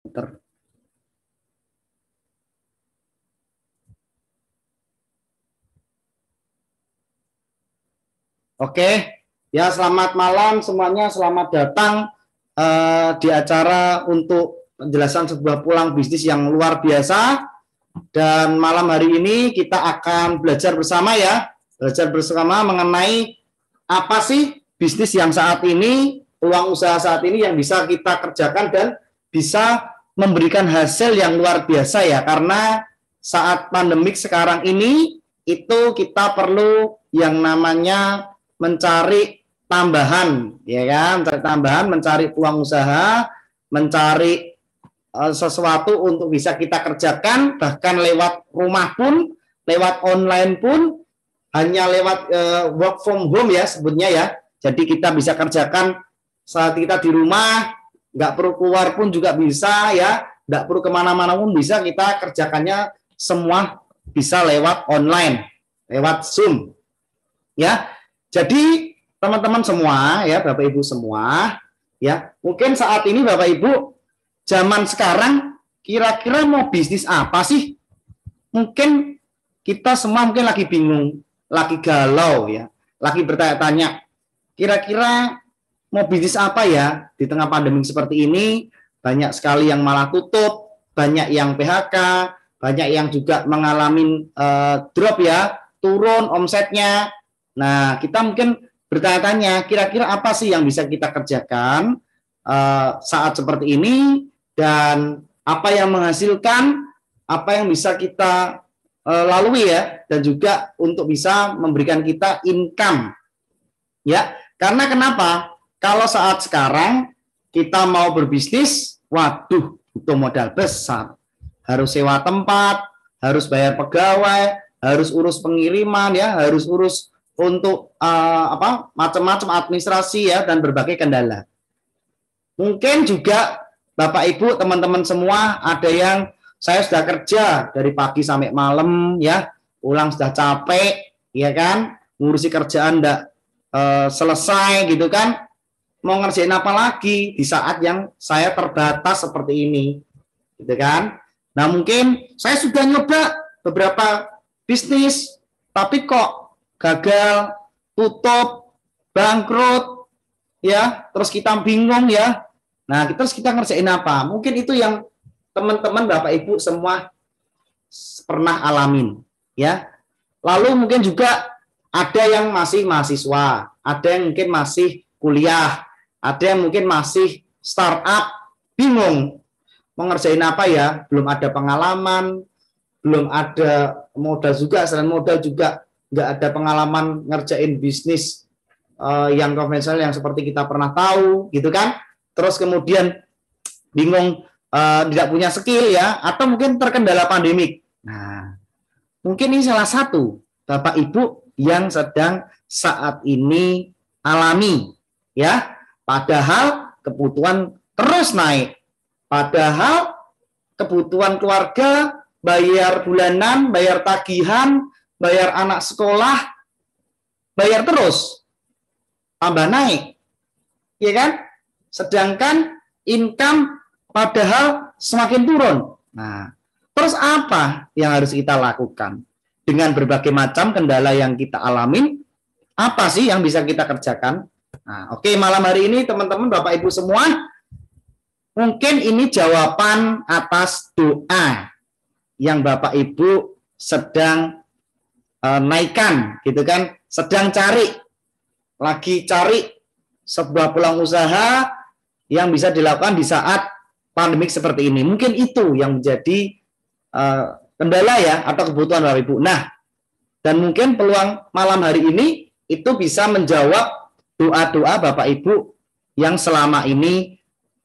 Ter- Oke, ya selamat malam semuanya, selamat datang di acara untuk penjelasan sebuah peluang bisnis yang luar biasa. Dan malam hari ini kita akan belajar bersama ya, belajar bersama mengenai apa sih bisnis yang saat ini, peluang usaha saat ini yang bisa kita kerjakan dan bisa memberikan hasil yang luar biasa ya, karena saat pandemik sekarang ini itu kita perlu yang namanya mencari tambahan, ya kan, mencari tambahan, mencari peluang usaha, mencari sesuatu untuk bisa kita kerjakan, bahkan lewat rumah pun, lewat online pun, hanya lewat work from home ya sebutnya ya. Jadi kita bisa kerjakan saat kita di rumah, nggak perlu keluar pun juga bisa ya, nggak perlu kemana-mana pun bisa, kita kerjakannya semua bisa lewat online, lewat Zoom ya. Jadi teman-teman semua ya, Bapak Ibu semua ya, mungkin saat ini Bapak Ibu zaman sekarang kira-kira mau bisnis apa sih? Mungkin kita semua mungkin lagi bingung, lagi galau ya, lagi bertanya-tanya, kira-kira mau bisnis apa ya di tengah pandemi seperti ini? Banyak sekali yang malah tutup, banyak yang PHK, banyak yang juga mengalami drop ya, turun omsetnya. Nah, kita mungkin bertanya-tanya, kira-kira apa sih yang bisa kita kerjakan saat seperti ini, dan apa yang menghasilkan, apa yang bisa kita lalui ya, dan juga untuk bisa memberikan kita income ya. Karena kenapa? Kalau saat sekarang kita mau berbisnis, waduh, butuh modal besar, harus sewa tempat, harus bayar pegawai, harus urus pengiriman ya, harus urus untuk macam-macam administrasi ya, dan berbagai kendala. Mungkin juga Bapak Ibu teman-teman semua ada yang saya sudah kerja dari pagi sampai malam ya, pulang sudah capek ya kan, ngurusi kerjaan enggak selesai gitu kan, mau ngerjain apa lagi di saat yang saya terbatas seperti ini gitu kan. Nah, mungkin saya sudah nyoba beberapa bisnis tapi kok gagal, tutup, bangkrut ya, terus kita bingung ya. Nah, terus kita ngerjain apa? Mungkin itu yang teman-teman Bapak Ibu semua pernah alamin ya. Lalu mungkin juga ada yang masih mahasiswa, ada yang mungkin masih kuliah, ada yang mungkin masih startup, bingung mau ngerjain apa ya, belum ada pengalaman, belum ada modal juga, selain modal juga nggak ada pengalaman ngerjain bisnis yang konvensional yang seperti kita pernah tahu gitu kan. Terus kemudian bingung, tidak punya skill ya, atau mungkin terkendala pandemik. Nah, mungkin ini salah satu Bapak Ibu yang sedang saat ini alami ya. Padahal kebutuhan terus naik, padahal kebutuhan keluarga, bayar bulanan, bayar tagihan, bayar anak sekolah, bayar terus, tambah naik, ya kan? Sedangkan income padahal semakin turun. Nah, terus apa yang harus kita lakukan? Dengan berbagai macam kendala yang kita alamin, apa sih yang bisa kita kerjakan? Nah, oke, malam hari ini teman-teman Bapak Ibu semua, mungkin ini jawaban atas doa yang Bapak Ibu sedang naikkan gitu kan, sedang lagi cari sebuah peluang usaha yang bisa dilakukan di saat pandemik seperti ini. Mungkin itu yang menjadi kendala ya, atau kebutuhan Bapak Ibu. Nah, dan mungkin peluang malam hari ini itu bisa menjawab doa-doa Bapak Ibu yang selama ini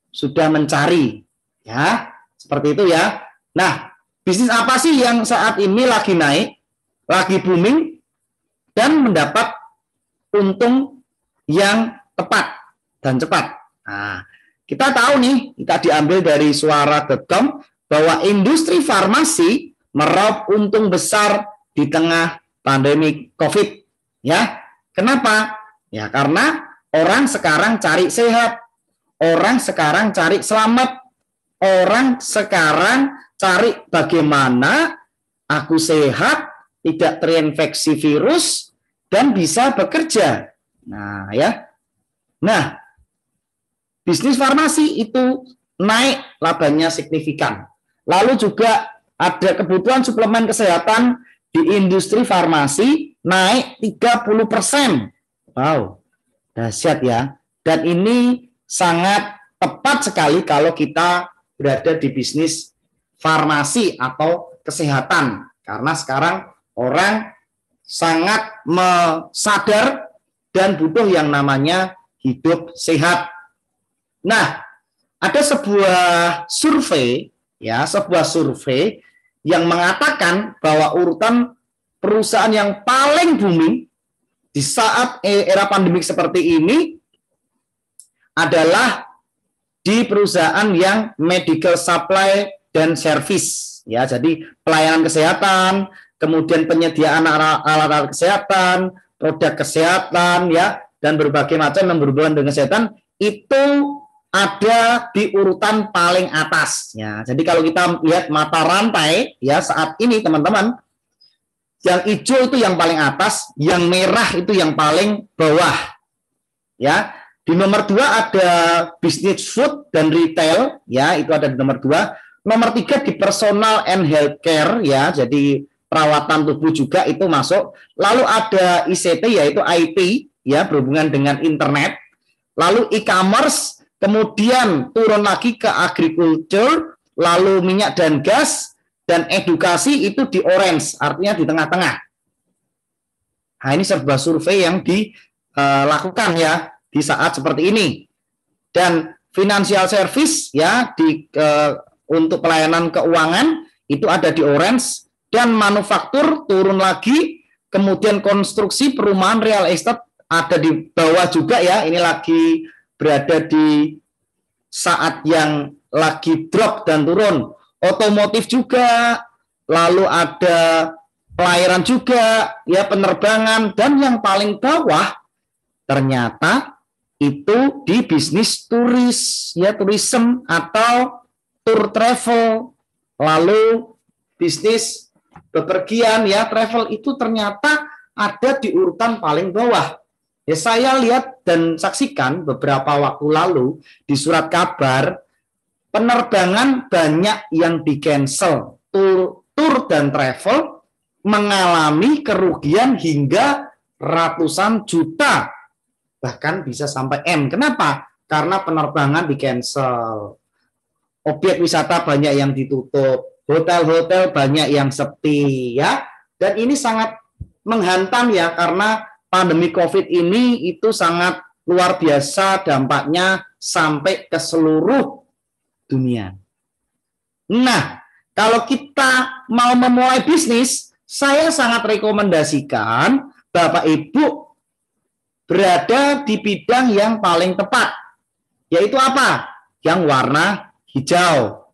sudah mencari ya, seperti itu ya. Nah, bisnis apa sih yang saat ini lagi naik, lagi booming, dan mendapat untung yang tepat dan cepat? Nah, kita tahu nih, kita diambil dari suara.com bahwa industri farmasi meraup untung besar di tengah pandemi COVID. Ya, kenapa? Ya, karena orang sekarang cari sehat, orang sekarang cari selamat, orang sekarang cari bagaimana aku sehat, tidak terinfeksi virus, dan bisa bekerja. Nah, ya. Nah, bisnis farmasi itu naik labanya signifikan. Lalu juga ada kebutuhan suplemen kesehatan di industri farmasi naik 30%. Wow, dahsyat ya. Dan ini sangat tepat sekali kalau kita berada di bisnis farmasi atau kesehatan. Karena sekarang orang sangat sadar dan butuh yang namanya hidup sehat. Nah, ada sebuah survei yang mengatakan bahwa urutan perusahaan yang paling booming di saat era pandemik seperti ini adalah di perusahaan yang medical supply dan service, ya. Jadi pelayanan kesehatan, kemudian penyediaan alat-alat kesehatan, produk kesehatan, ya, dan berbagai macam yang berhubungan dengan kesehatan itu ada di urutan paling atas, ya. Jadi kalau kita lihat mata rantai, ya, saat ini teman-teman, yang hijau itu yang paling atas, yang merah itu yang paling bawah, ya. Di nomor 2 ada bisnis food dan retail, ya, itu ada di nomor 2. Nomor 3 di personal and healthcare, ya, jadi perawatan tubuh juga itu masuk. Lalu ada ICT, yaitu IT, ya, berhubungan dengan internet. Lalu e-commerce, kemudian turun lagi ke agriculture, lalu minyak dan gas, dan edukasi itu di orange, artinya di tengah-tengah. Nah, ini sebuah survei yang dilakukan, ya, di saat seperti ini. Dan financial service, ya, untuk pelayanan keuangan itu ada di orange, dan manufaktur turun lagi, kemudian konstruksi perumahan real estate ada di bawah juga, ya. Ini lagi berada di saat yang lagi drop dan turun. Otomotif juga, lalu ada pelayaran juga, ya, penerbangan, dan yang paling bawah ternyata itu di bisnis turis, ya, tourism atau tour travel, lalu bisnis bepergian, ya, travel itu ternyata ada di urutan paling bawah. Ya, saya lihat dan saksikan beberapa waktu lalu di surat kabar penerbangan banyak yang di-cancel, tour dan travel mengalami kerugian hingga ratusan juta. Bahkan bisa sampai M. Kenapa? Karena penerbangan di-cancel. Objek wisata banyak yang ditutup. Hotel-hotel banyak yang sepi, ya. Dan ini sangat menghantam, ya, karena pandemi COVID ini itu sangat luar biasa dampaknya sampai ke seluruh dunia. Nah, kalau kita mau memulai bisnis, saya sangat rekomendasikan Bapak Ibu berada di bidang yang paling tepat, yaitu apa? Yang warna hijau,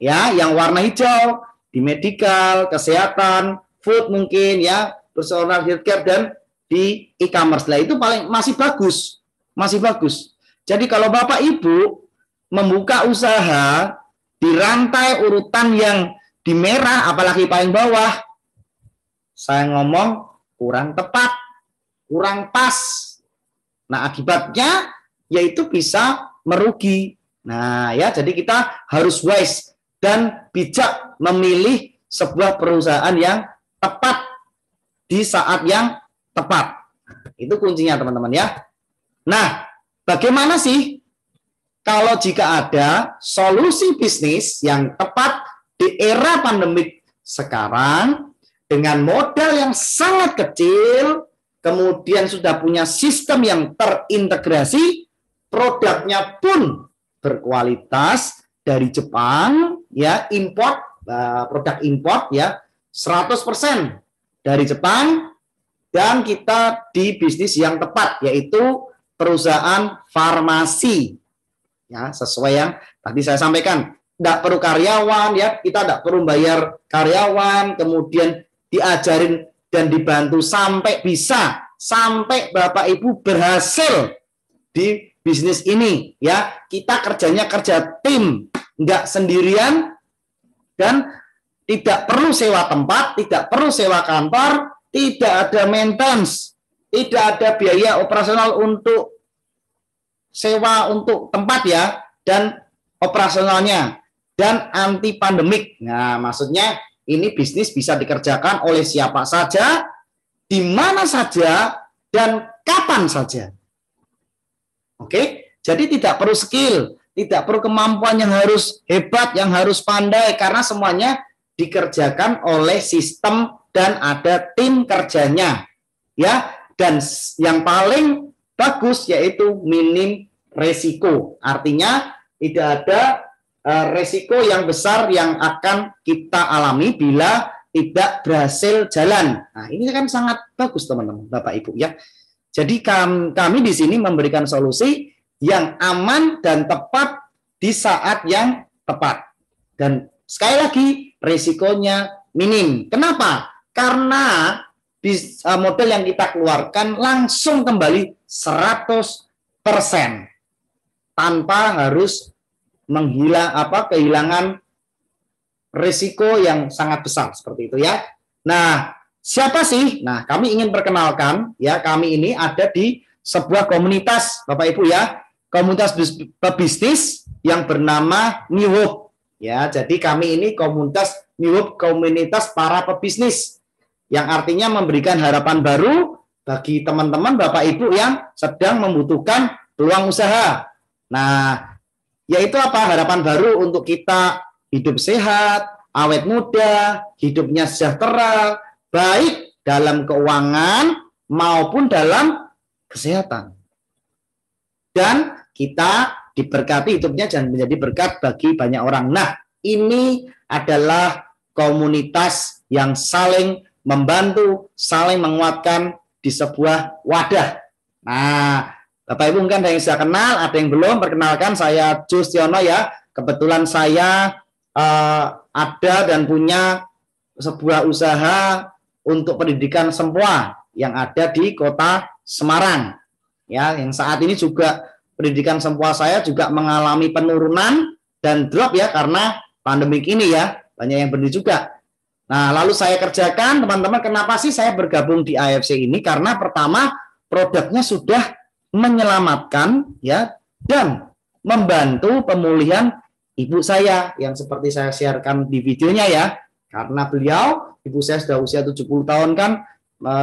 ya, yang warna hijau di medical, kesehatan, food mungkin, ya, personal healthcare, dan di e-commerce. Lah itu paling masih bagus. Jadi kalau Bapak Ibu membuka usaha di rantai urutan yang di merah, apalagi paling bawah, saya ngomong kurang tepat, kurang pas. Nah, akibatnya yaitu bisa merugi. Nah, ya, jadi kita harus wise dan bijak memilih sebuah perusahaan yang tepat di saat yang tepat. Itu kuncinya, teman-teman, ya. Nah, bagaimana sih kalau jika ada solusi bisnis yang tepat di era pandemik sekarang dengan modal yang sangat kecil, kemudian sudah punya sistem yang terintegrasi, produknya pun berkualitas dari Jepang, ya, import, produk import, ya, 100% dari Jepang, dan kita di bisnis yang tepat, yaitu perusahaan farmasi, ya, sesuai yang tadi saya sampaikan. Tidak perlu karyawan, ya, kita tidak perlu bayar karyawan, kemudian diajarin dan dibantu sampai bisa, sampai Bapak Ibu berhasil di bisnis ini ya. Kita kerjanya kerja tim, nggak sendirian, dan tidak perlu sewa tempat, tidak perlu sewa kantor, tidak ada maintenance, tidak ada biaya operasional untuk sewa untuk tempat ya, dan operasionalnya, dan anti pandemik. Nah, maksudnya ini bisnis bisa dikerjakan oleh siapa saja, di mana saja, dan kapan saja. Oke, jadi tidak perlu skill, tidak perlu kemampuan yang harus hebat, yang harus pandai, karena semuanya dikerjakan oleh sistem dan ada tim kerjanya. Ya, dan yang paling bagus yaitu minim resiko. Artinya tidak ada resiko yang besar yang akan kita alami bila tidak berhasil jalan. Nah, ini kan sangat bagus teman-teman, Bapak Ibu ya. Jadi kami di sini memberikan solusi yang aman dan tepat di saat yang tepat. Dan sekali lagi resikonya minim. Kenapa? Karena model yang kita keluarkan langsung kembali 100% tanpa harus kehilangan risiko yang sangat besar seperti itu ya. Nah, siapa sih? Nah, kami ingin perkenalkan ya, kami ini ada di sebuah komunitas Bapak Ibu ya, komunitas pebisnis yang bernama New Hope ya. Jadi kami ini komunitas New Hope, komunitas para pebisnis, yang artinya memberikan harapan baru bagi teman-teman Bapak Ibu yang sedang membutuhkan peluang usaha. Nah, yaitu apa? Harapan baru untuk kita hidup sehat, awet muda, hidupnya sejahtera, baik dalam keuangan maupun dalam kesehatan. Dan kita diberkati hidupnya dan menjadi berkat bagi banyak orang. Nah, ini adalah komunitas yang saling membantu, saling menguatkan di sebuah wadah. Nah, Bapak Ibu mungkin ada yang sudah kenal, ada yang belum. Perkenalkan, saya Justiono ya. Kebetulan saya ada dan punya sebuah usaha untuk pendidikan sempoa yang ada di Kota Semarang. Ya, yang saat ini juga pendidikan sempoa saya juga mengalami penurunan dan drop ya karena pandemik ini ya. Banyak yang berhenti juga. Nah, lalu saya kerjakan, teman-teman, kenapa sih saya bergabung di AFC ini? Karena pertama, produknya sudah menyelamatkan ya dan membantu pemulihan ibu saya yang seperti saya sharekan di videonya ya. Karena beliau, ibu saya sudah usia 70 tahun kan,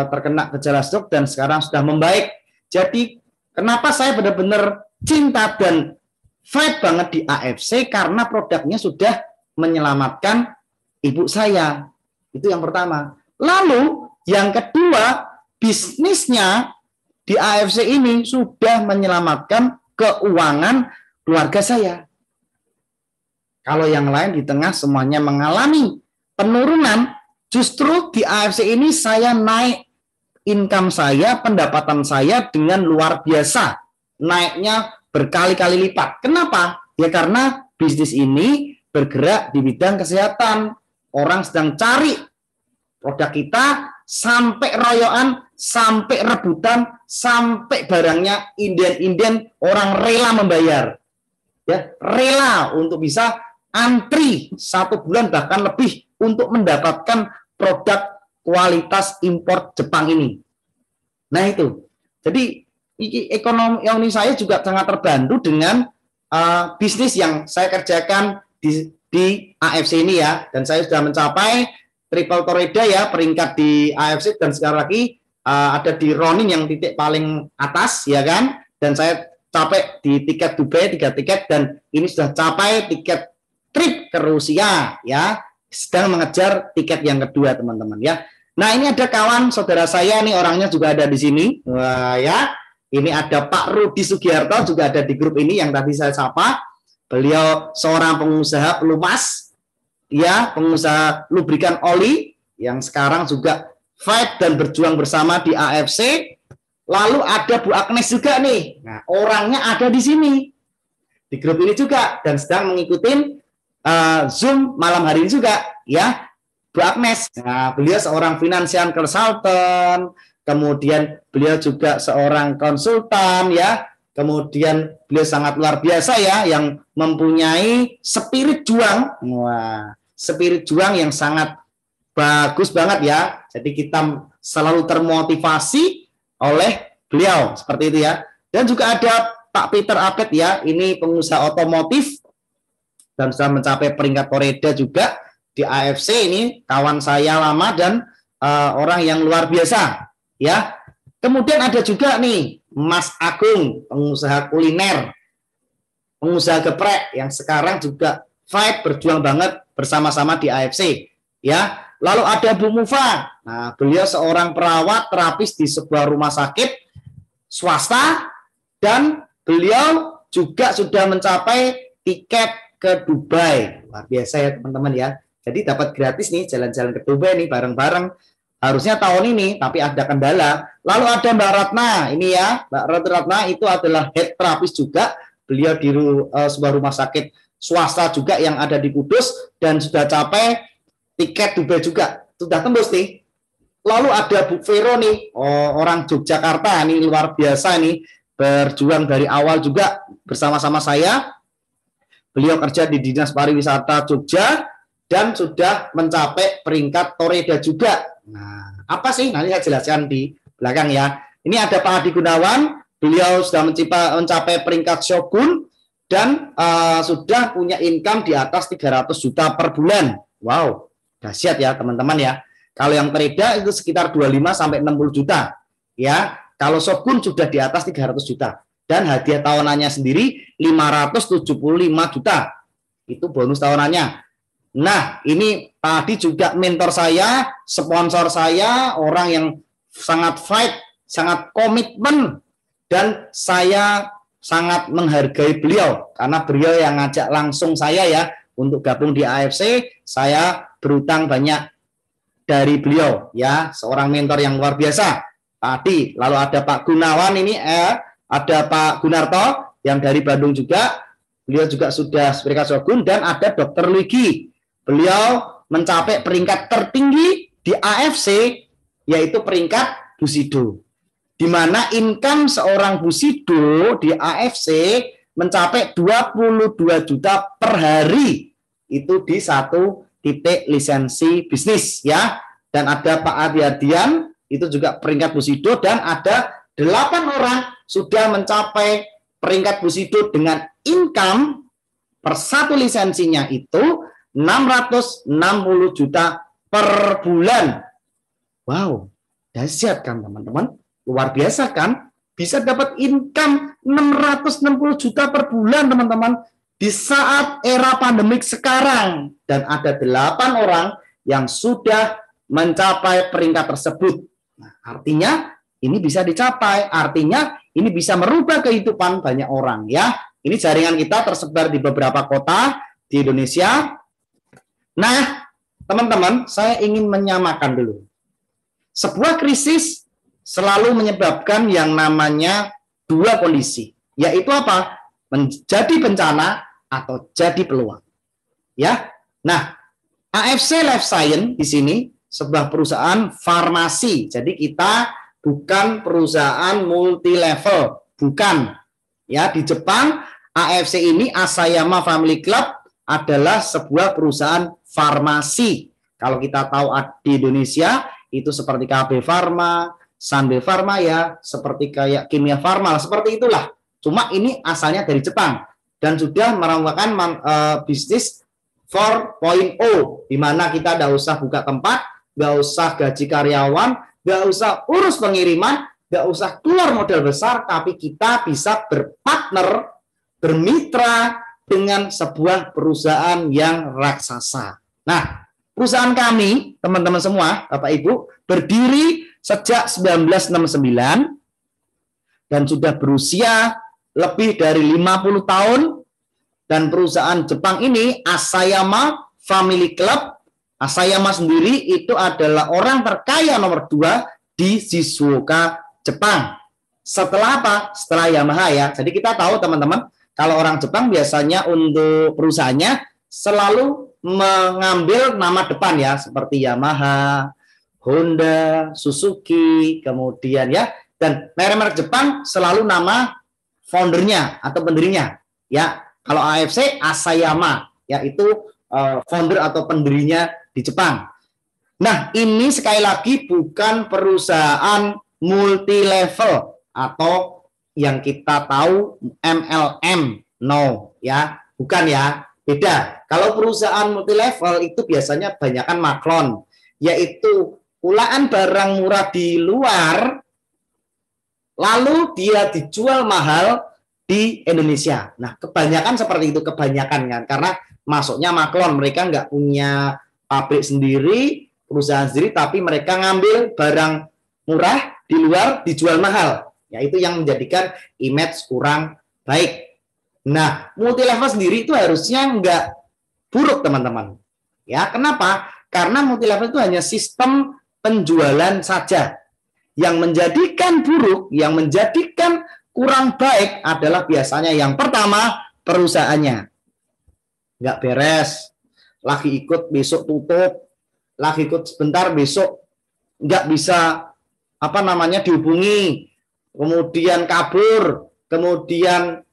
terkena gejala stroke dan sekarang sudah membaik. Jadi, kenapa saya benar-benar cinta dan fight banget di AFC? Karena produknya sudah menyelamatkan ibu saya. Itu yang pertama. Lalu yang kedua, bisnisnya di AFC ini sudah menyelamatkan keuangan keluarga saya. Kalau yang lain di tengah semuanya mengalami penurunan, justru di AFC ini saya naik income saya, pendapatan saya dengan luar biasa. Naiknya berkali-kali lipat. Kenapa? Ya karena bisnis ini bergerak di bidang kesehatan. Orang sedang cari produk kita sampai royoan, sampai rebutan, sampai barangnya inden-inden, orang rela membayar. Ya, rela untuk bisa antri 1 bulan bahkan lebih untuk mendapatkan produk kualitas impor Jepang ini. Nah itu. Jadi ekonomi saya juga sangat terbantu dengan bisnis yang saya kerjakan di AFC ini ya, dan saya sudah mencapai triple toreda ya, peringkat di AFC, dan sekarang lagi ada di running yang titik paling atas ya kan, dan saya capai di tiket Dubai 3 tiket, dan ini sudah capai tiket trip ke Rusia ya, sedang mengejar tiket yang kedua teman-teman ya. Nah ini ada kawan saudara saya nih, orangnya juga ada di sini. Wah ya, ini ada Pak Rudi Sugiharto juga ada di grup ini yang tadi saya sapa. Beliau seorang pengusaha pelumas, ya, pengusaha lubrikan oli yang sekarang juga fight dan berjuang bersama di AFC. Lalu ada Bu Agnes juga nih. Nah, orangnya ada di sini di grup ini juga dan sedang mengikuti Zoom malam hari ini juga, ya, Bu Agnes. Nah, beliau seorang financial consultant, kemudian beliau juga seorang konsultan, ya. kemudian beliau sangat luar biasa ya, yang mempunyai spirit juang. Wah, spirit juang yang sangat bagus banget ya. Jadi kita selalu termotivasi oleh beliau seperti itu ya. Dan juga ada Pak Peter Abed ya, ini pengusaha otomotif dan sudah mencapai peringkat Toreda juga di AFC. Ini kawan saya lama dan orang yang luar biasa ya. Kemudian ada juga nih Mas Agung, pengusaha kuliner, pengusaha geprek yang sekarang juga fight berjuang banget bersama-sama di AFC ya. Lalu ada Bu Mufa. Nah, beliau seorang perawat terapis di sebuah rumah sakit swasta dan beliau juga sudah mencapai tiket ke Dubai. Luar biasa ya teman-teman ya. Jadi dapat gratis nih jalan-jalan ke Dubai nih bareng-bareng. Harusnya tahun ini, tapi ada kendala. Lalu ada Mbak Ratna, ini ya, Mbak Ratna itu adalah head terapis juga. Beliau di sebuah rumah sakit swasta juga yang ada di Kudus dan sudah capai tiket Dubai juga, sudah tembus nih. Lalu ada Bu Vero nih, orang Yogyakarta, ini luar biasa nih, berjuang dari awal juga bersama-sama saya. Beliau kerja di Dinas Pariwisata Jogja dan sudah mencapai peringkat Toreda juga. Nah, apa sih? Nanti saya jelaskan di belakang ya. Ini ada Pak Adi Gunawan, beliau sudah mencapai peringkat Shogun dan sudah punya income di atas 300 juta per bulan. Wow, dahsyat ya teman-teman ya. Kalau yang Toreda itu sekitar 25 sampai 60 juta. Ya, kalau Shogun sudah di atas 300 juta. Dan hadiah tahunannya sendiri 575 juta. Itu bonus tahunannya. Nah, ini Pak Adi juga mentor saya, sponsor saya, orang yang sangat fight, sangat komitmen, dan saya sangat menghargai beliau, karena beliau yang ngajak langsung saya ya, untuk gabung di AFC, saya berutang banyak dari beliau, ya, seorang mentor yang luar biasa, Pak Adi. Lalu ada Pak Gunawan ini, ada Pak Gunarto, yang dari Bandung juga, beliau juga sudah peringkat Shogun, dan ada Dr. Luigi. Beliau mencapai peringkat tertinggi di AFC, yaitu peringkat Busido, di mana income seorang Busido di AFC mencapai 22 juta per hari, itu di satu titik lisensi bisnis ya. Dan ada Pak Adi Adian, itu juga peringkat Busido, dan ada 8 orang sudah mencapai peringkat Busido dengan income per satu lisensinya itu 660 juta per bulan. Wow, dahsyat kan teman-teman? Luar biasa kan? Bisa dapat income 660 juta per bulan teman-teman di saat era pandemik sekarang. Dan ada 8 orang yang sudah mencapai peringkat tersebut. Nah, artinya ini bisa dicapai, artinya ini bisa merubah kehidupan banyak orang ya. Ini jaringan kita tersebar di beberapa kota di Indonesia. Nah, teman-teman, saya ingin menyamakan dulu. Sebuah krisis selalu menyebabkan yang namanya dua kondisi, yaitu apa? Menjadi bencana atau jadi peluang. Ya. Nah, AFC Life Science di sini sebuah perusahaan farmasi. Jadi kita bukan perusahaan multi level, bukan. Ya, di Jepang AFC ini Asayama Family Club adalah sebuah perusahaan farmasi. Kalau kita tahu di Indonesia itu seperti KB Farma, Sanbe Farma ya, seperti kayak Kimia Farma, seperti itulah. Cuma ini asalnya dari Jepang dan sudah merupakan bisnis 4.0, di mana kita tidak usah buka tempat, nggak usah gaji karyawan, nggak usah urus pengiriman, nggak usah keluar modal besar, tapi kita bisa berpartner, bermitra dengan sebuah perusahaan yang raksasa. Nah, perusahaan kami, teman-teman semua, Bapak Ibu, berdiri sejak 1969 dan sudah berusia lebih dari 50 tahun. Dan perusahaan Jepang ini, Asayama Family Club, Asayama sendiri itu adalah orang terkaya nomor 2 di Shizuoka, Jepang. Setelah apa? Setelah Yamaha ya. Jadi kita tahu teman-teman, kalau orang Jepang biasanya untuk perusahaannya selalu mengambil nama depan ya, seperti Yamaha, Honda, Suzuki, kemudian ya, dan merek-merek Jepang selalu nama foundernya atau pendirinya. Ya, kalau AFC Asayama, yaitu founder atau pendirinya di Jepang. Nah, ini sekali lagi bukan perusahaan multi level atau yang kita tahu MLM. No, ya, bukan ya. Beda. Kalau perusahaan multi level itu biasanya banyakkan maklon, yaitu pulaan barang murah di luar lalu dia dijual mahal di Indonesia. Nah, kebanyakan seperti itu, kebanyakan kan, karena masuknya maklon, mereka nggak punya pabrik sendiri, perusahaan sendiri, tapi mereka ngambil barang murah di luar dijual mahal. Ya, itu yang menjadikan image kurang baik. Nah, multi level sendiri itu harusnya nggak buruk, teman-teman. Ya, kenapa? Karena multi level itu hanya sistem penjualan saja. Yang menjadikan buruk, yang menjadikan kurang baik adalah biasanya yang pertama, perusahaannya nggak beres, lagi ikut besok tutup, lagi ikut sebentar besok nggak bisa dihubungi, kemudian kabur, kemudian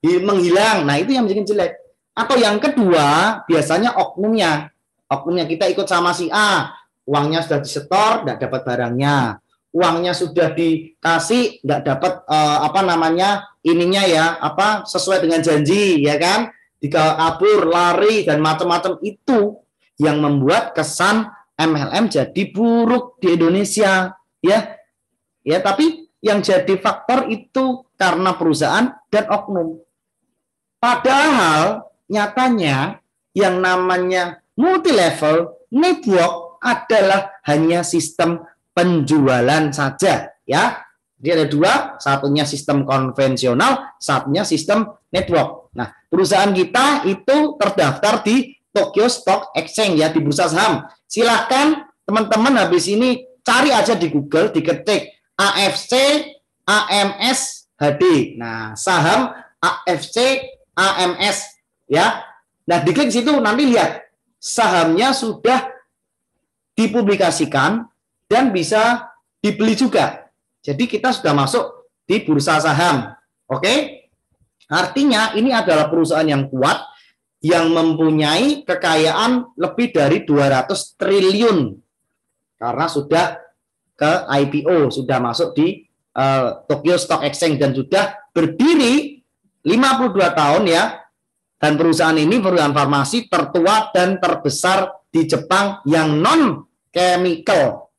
menghilang. Nah, itu yang bikin jelek. Atau yang kedua, biasanya oknumnya kita ikut sama si A, uangnya sudah disetor, nggak dapat barangnya, uangnya sudah dikasih, nggak dapat sesuai dengan janji, ya kan? Kabur, lari, dan macam-macam. Itu yang membuat kesan MLM jadi buruk di Indonesia, ya. Ya, tapi yang jadi faktor itu karena perusahaan dan oknum. Padahal nyatanya yang namanya multi level network adalah hanya sistem penjualan saja, ya. Jadi ada dua, satunya sistem konvensional, satunya sistem network. Nah, perusahaan kita itu terdaftar di Tokyo Stock Exchange, ya, di bursa saham. Silahkan teman-teman habis ini cari aja di Google, diketik AFC AMS HD. Nah, saham AFC AMS, ya. Nah, diklik situ nanti lihat sahamnya sudah dipublikasikan dan bisa dibeli juga. Jadi kita sudah masuk di bursa saham. Oke? Artinya ini adalah perusahaan yang kuat yang mempunyai kekayaan lebih dari 200 triliun karena sudah ke IPO, sudah masuk di Tokyo Stock Exchange dan sudah berdiri 52 tahun, ya. Dan perusahaan ini perusahaan farmasi tertua dan terbesar di Jepang yang non chemical.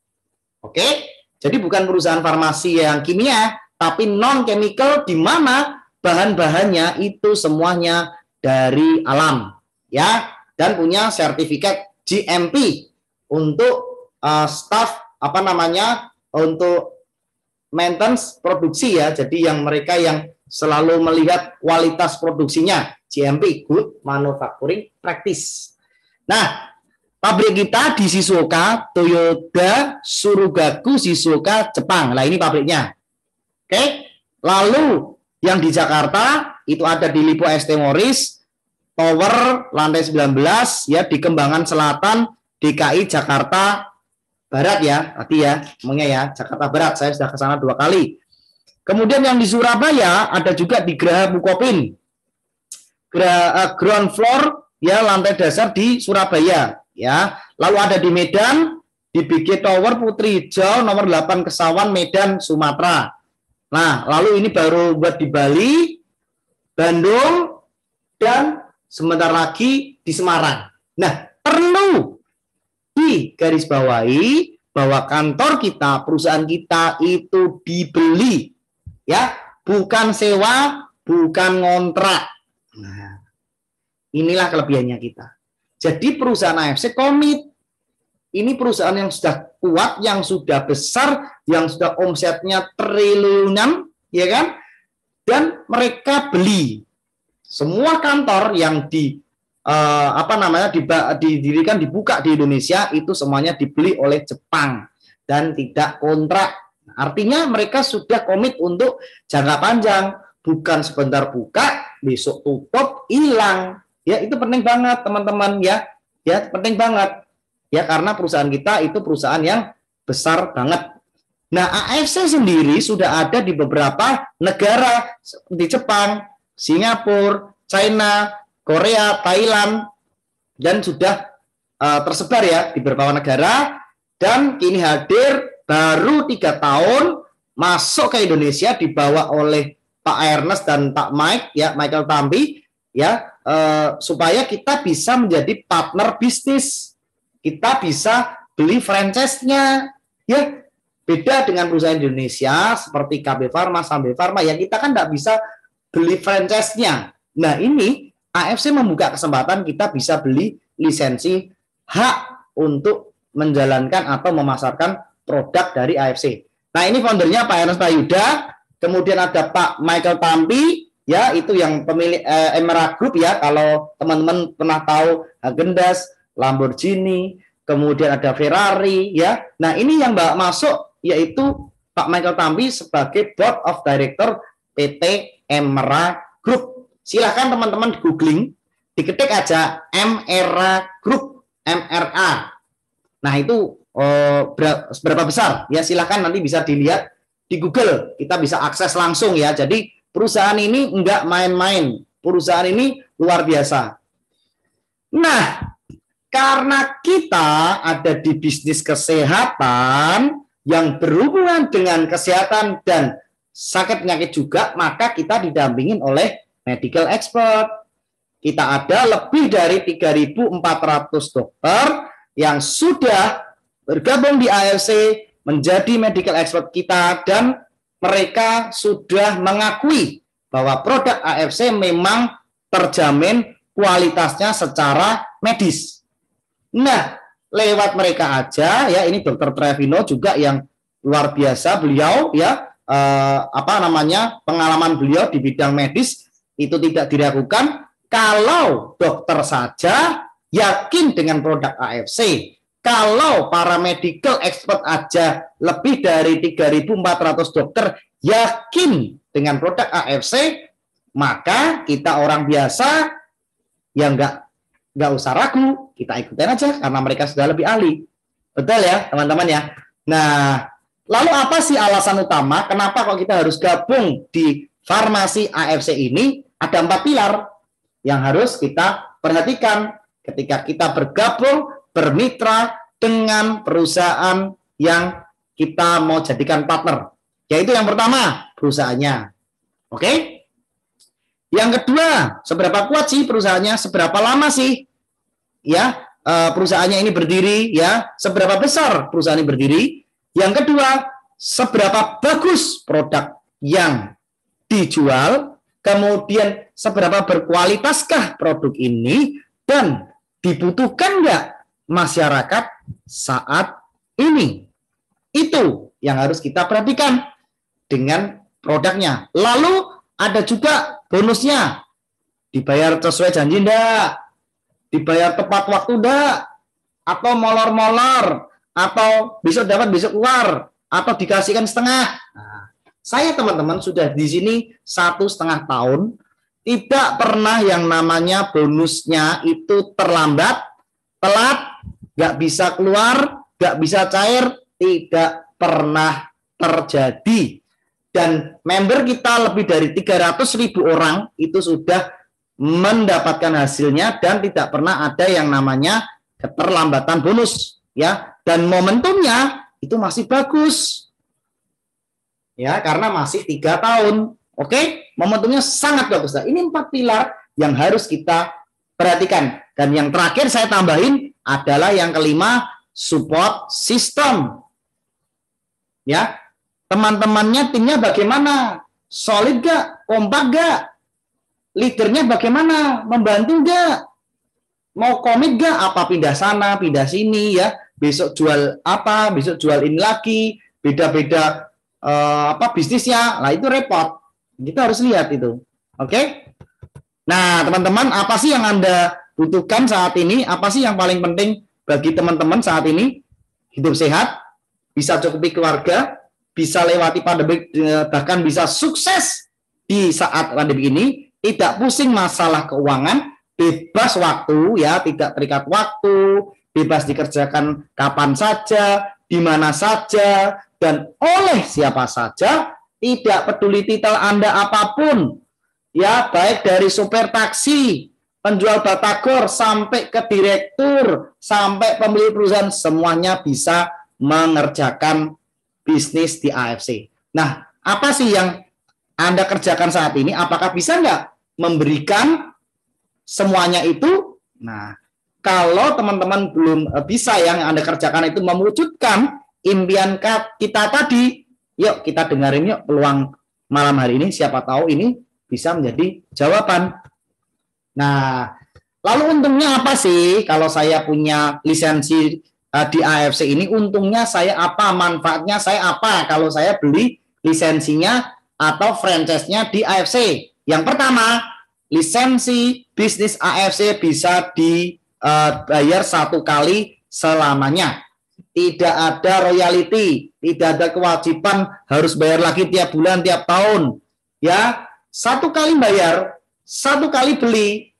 Oke? Jadi bukan perusahaan farmasi yang kimia, tapi non chemical di mana bahan-bahannya itu semuanya dari alam, ya, dan punya sertifikat GMP untuk untuk maintenance produksi, ya. Jadi yang mereka yang selalu melihat kualitas produksinya, GMP, Good Manufacturing Practice. Nah, pabrik kita di Shizuoka, Toyota Surugaku Shizuoka, Jepang. Nah, ini pabriknya. Oke. Lalu yang di Jakarta itu ada di Lipo ST Morris Tower lantai 19, ya, di Kembangan Selatan, DKI Jakarta Barat, ya. Tadi, ya, ngomongnya, ya, Jakarta Barat. Saya sudah ke sana 2 kali. Kemudian yang di Surabaya ada juga di Graha Bukopin. Ground floor, ya, lantai dasar di Surabaya, ya. Lalu ada di Medan di BG Tower Putri Hijau nomor 8 Kesawan, Medan, Sumatera. Nah, lalu ini baru buat di Bali, Bandung, dan sebentar lagi di Semarang. Nah, perlu digarisbawahi bahwa kantor kita, perusahaan kita itu dibeli, ya, bukan sewa, bukan ngontrak. Nah, inilah kelebihannya kita. Jadi perusahaan AFC komit. Ini perusahaan yang sudah kuat, yang sudah besar, yang sudah omsetnya triliunan, ya kan? Dan mereka beli semua kantor yang didirikan, dibuka di Indonesia itu semuanya dibeli oleh Jepang dan tidak kontrak. Artinya mereka sudah komit untuk jangka panjang, bukan sebentar buka, besok tutup, hilang. Ya, itu penting banget, teman-teman, ya. Ya, penting banget. Ya, karena perusahaan kita itu perusahaan yang besar banget. Nah, AFC sendiri sudah ada di beberapa negara seperti Jepang, Singapura, China, Korea, Thailand, dan sudah tersebar ya di beberapa negara, dan kini hadir baru 3 tahun masuk ke Indonesia dibawa oleh Pak Ernest dan Pak Mike ya, Michael Tambi ya, supaya kita bisa menjadi partner bisnis, kita bisa beli franchise-nya ya. Beda dengan perusahaan Indonesia seperti KB Pharma, Sambe Pharma yang kita kan tidak bisa beli franchise-nya. Nah, ini AFC membuka kesempatan kita bisa beli lisensi hak untuk menjalankan atau memasarkan produk dari AFC. Nah, ini foundernya Pak Ernest Prayuda, kemudian ada Pak Michael Tampi, ya, itu yang pemilik Emera Group ya, kalau teman-teman pernah tahu Häagen-Dazs, Lamborghini, kemudian ada Ferrari ya. Nah, ini yang masuk yaitu Pak Michael Tambi sebagai Board of Director PT Emera Group. Silahkan teman-teman di googling, diketik aja Emera Group, MRA. Nah, itu berapa besar? Ya, silahkan nanti bisa dilihat di Google. Kita bisa akses langsung ya. Jadi perusahaan ini enggak main-main. Perusahaan ini luar biasa. Nah, karena kita ada di bisnis kesehatan yang berhubungan dengan kesehatan dan sakit penyakit juga, maka kita didampingin oleh medical expert. Kita ada lebih dari 3.400 dokter yang sudah bergabung di AFC menjadi medical expert kita, dan mereka sudah mengakui bahwa produk AFC memang terjamin kualitasnya secara medis. Nah, lewat mereka aja ya, ini Dr. Trevino juga yang luar biasa, beliau ya pengalaman beliau di bidang medis itu tidak diragukan. Kalau dokter saja yakin dengan produk AFC, kalau para medical expert aja lebih dari 3.400 dokter yakin dengan produk AFC, maka kita orang biasa yang nggak usah ragu, kita ikutin aja karena mereka sudah lebih ahli. Betul ya teman-teman ya. Nah, lalu apa sih alasan utama kenapa kok kita harus gabung di farmasi AFC ini? Ada 4 pilar yang harus kita perhatikan ketika kita bergabung, bermitra dengan perusahaan yang kita mau jadikan partner. Yaitu yang pertama, perusahaannya. Oke? Yang kedua, seberapa kuat sih perusahaannya? Seberapa lama sih ya perusahaannya ini berdiri ya? Seberapa besar perusahaan ini berdiri? Yang kedua, seberapa bagus produk yang dijual? Kemudian seberapa berkualitaskah produk ini dan dibutuhkan nggak masyarakat saat ini? Itu yang harus kita perhatikan dengan produknya. Lalu ada juga bonusnya, dibayar sesuai janji enggak, dibayar tepat waktu enggak, atau molor-molor, atau besok dapat besok keluar, atau dikasihkan setengah. Nah, saya teman-teman sudah di sini 1,5 tahun, tidak pernah yang namanya bonusnya itu terlambat, telat, nggak bisa keluar, nggak bisa cair, tidak pernah terjadi. Dan member kita lebih dari 300.000 orang itu sudah mendapatkan hasilnya dan tidak pernah ada yang namanya keterlambatan bonus ya, dan momentumnya itu masih bagus ya, karena masih 3 tahun. Oke, momentumnya sangat bagus. Nah, ini 4 pilar yang harus kita perhatikan. Dan yang terakhir saya tambahin adalah yang kelima, support system ya. Teman-temannya, timnya bagaimana? Solid gak? Kompak gak? Leadernya bagaimana? Membantu gak? Mau komit gak? Apa pindah sana, pindah sini ya? Besok jual apa? Besok jual ini lagi. Beda-beda bisnisnya. Nah, itu repot. Kita harus lihat itu. Oke? Nah, teman-teman, apa sih yang Anda butuhkan saat ini? Apa sih yang paling penting bagi teman-teman saat ini? Hidup sehat, bisa cukupi keluarga, bisa lewati pandemi, bahkan bisa sukses di saat pandemi ini, tidak pusing masalah keuangan, bebas waktu ya, tidak terikat waktu, bebas dikerjakan kapan saja, di mana saja, dan oleh siapa saja, tidak peduli titel Anda apapun, ya, baik dari supir taksi, penjual batagor, sampai ke direktur, sampai pemilik perusahaan, semuanya bisa mengerjakan bisnis di AFC. Nah, apa sih yang Anda kerjakan saat ini? Apakah bisa nggak memberikan semuanya itu? Nah, kalau teman-teman belum bisa yang Anda kerjakan itu mewujudkan impian kita tadi, yuk kita dengerin yuk peluang malam hari ini, siapa tahu ini bisa menjadi jawaban. Nah, lalu untungnya apa sih kalau saya punya lisensi di AFC ini? Untungnya saya apa? Manfaatnya saya apa kalau saya beli lisensinya atau franchise-nya di AFC? Yang pertama, lisensi bisnis AFC bisa dibayar 1 kali selamanya. Tidak ada royalti, tidak ada kewajiban harus bayar lagi tiap bulan, tiap tahun. Ya, 1 kali bayar, 1 kali beli,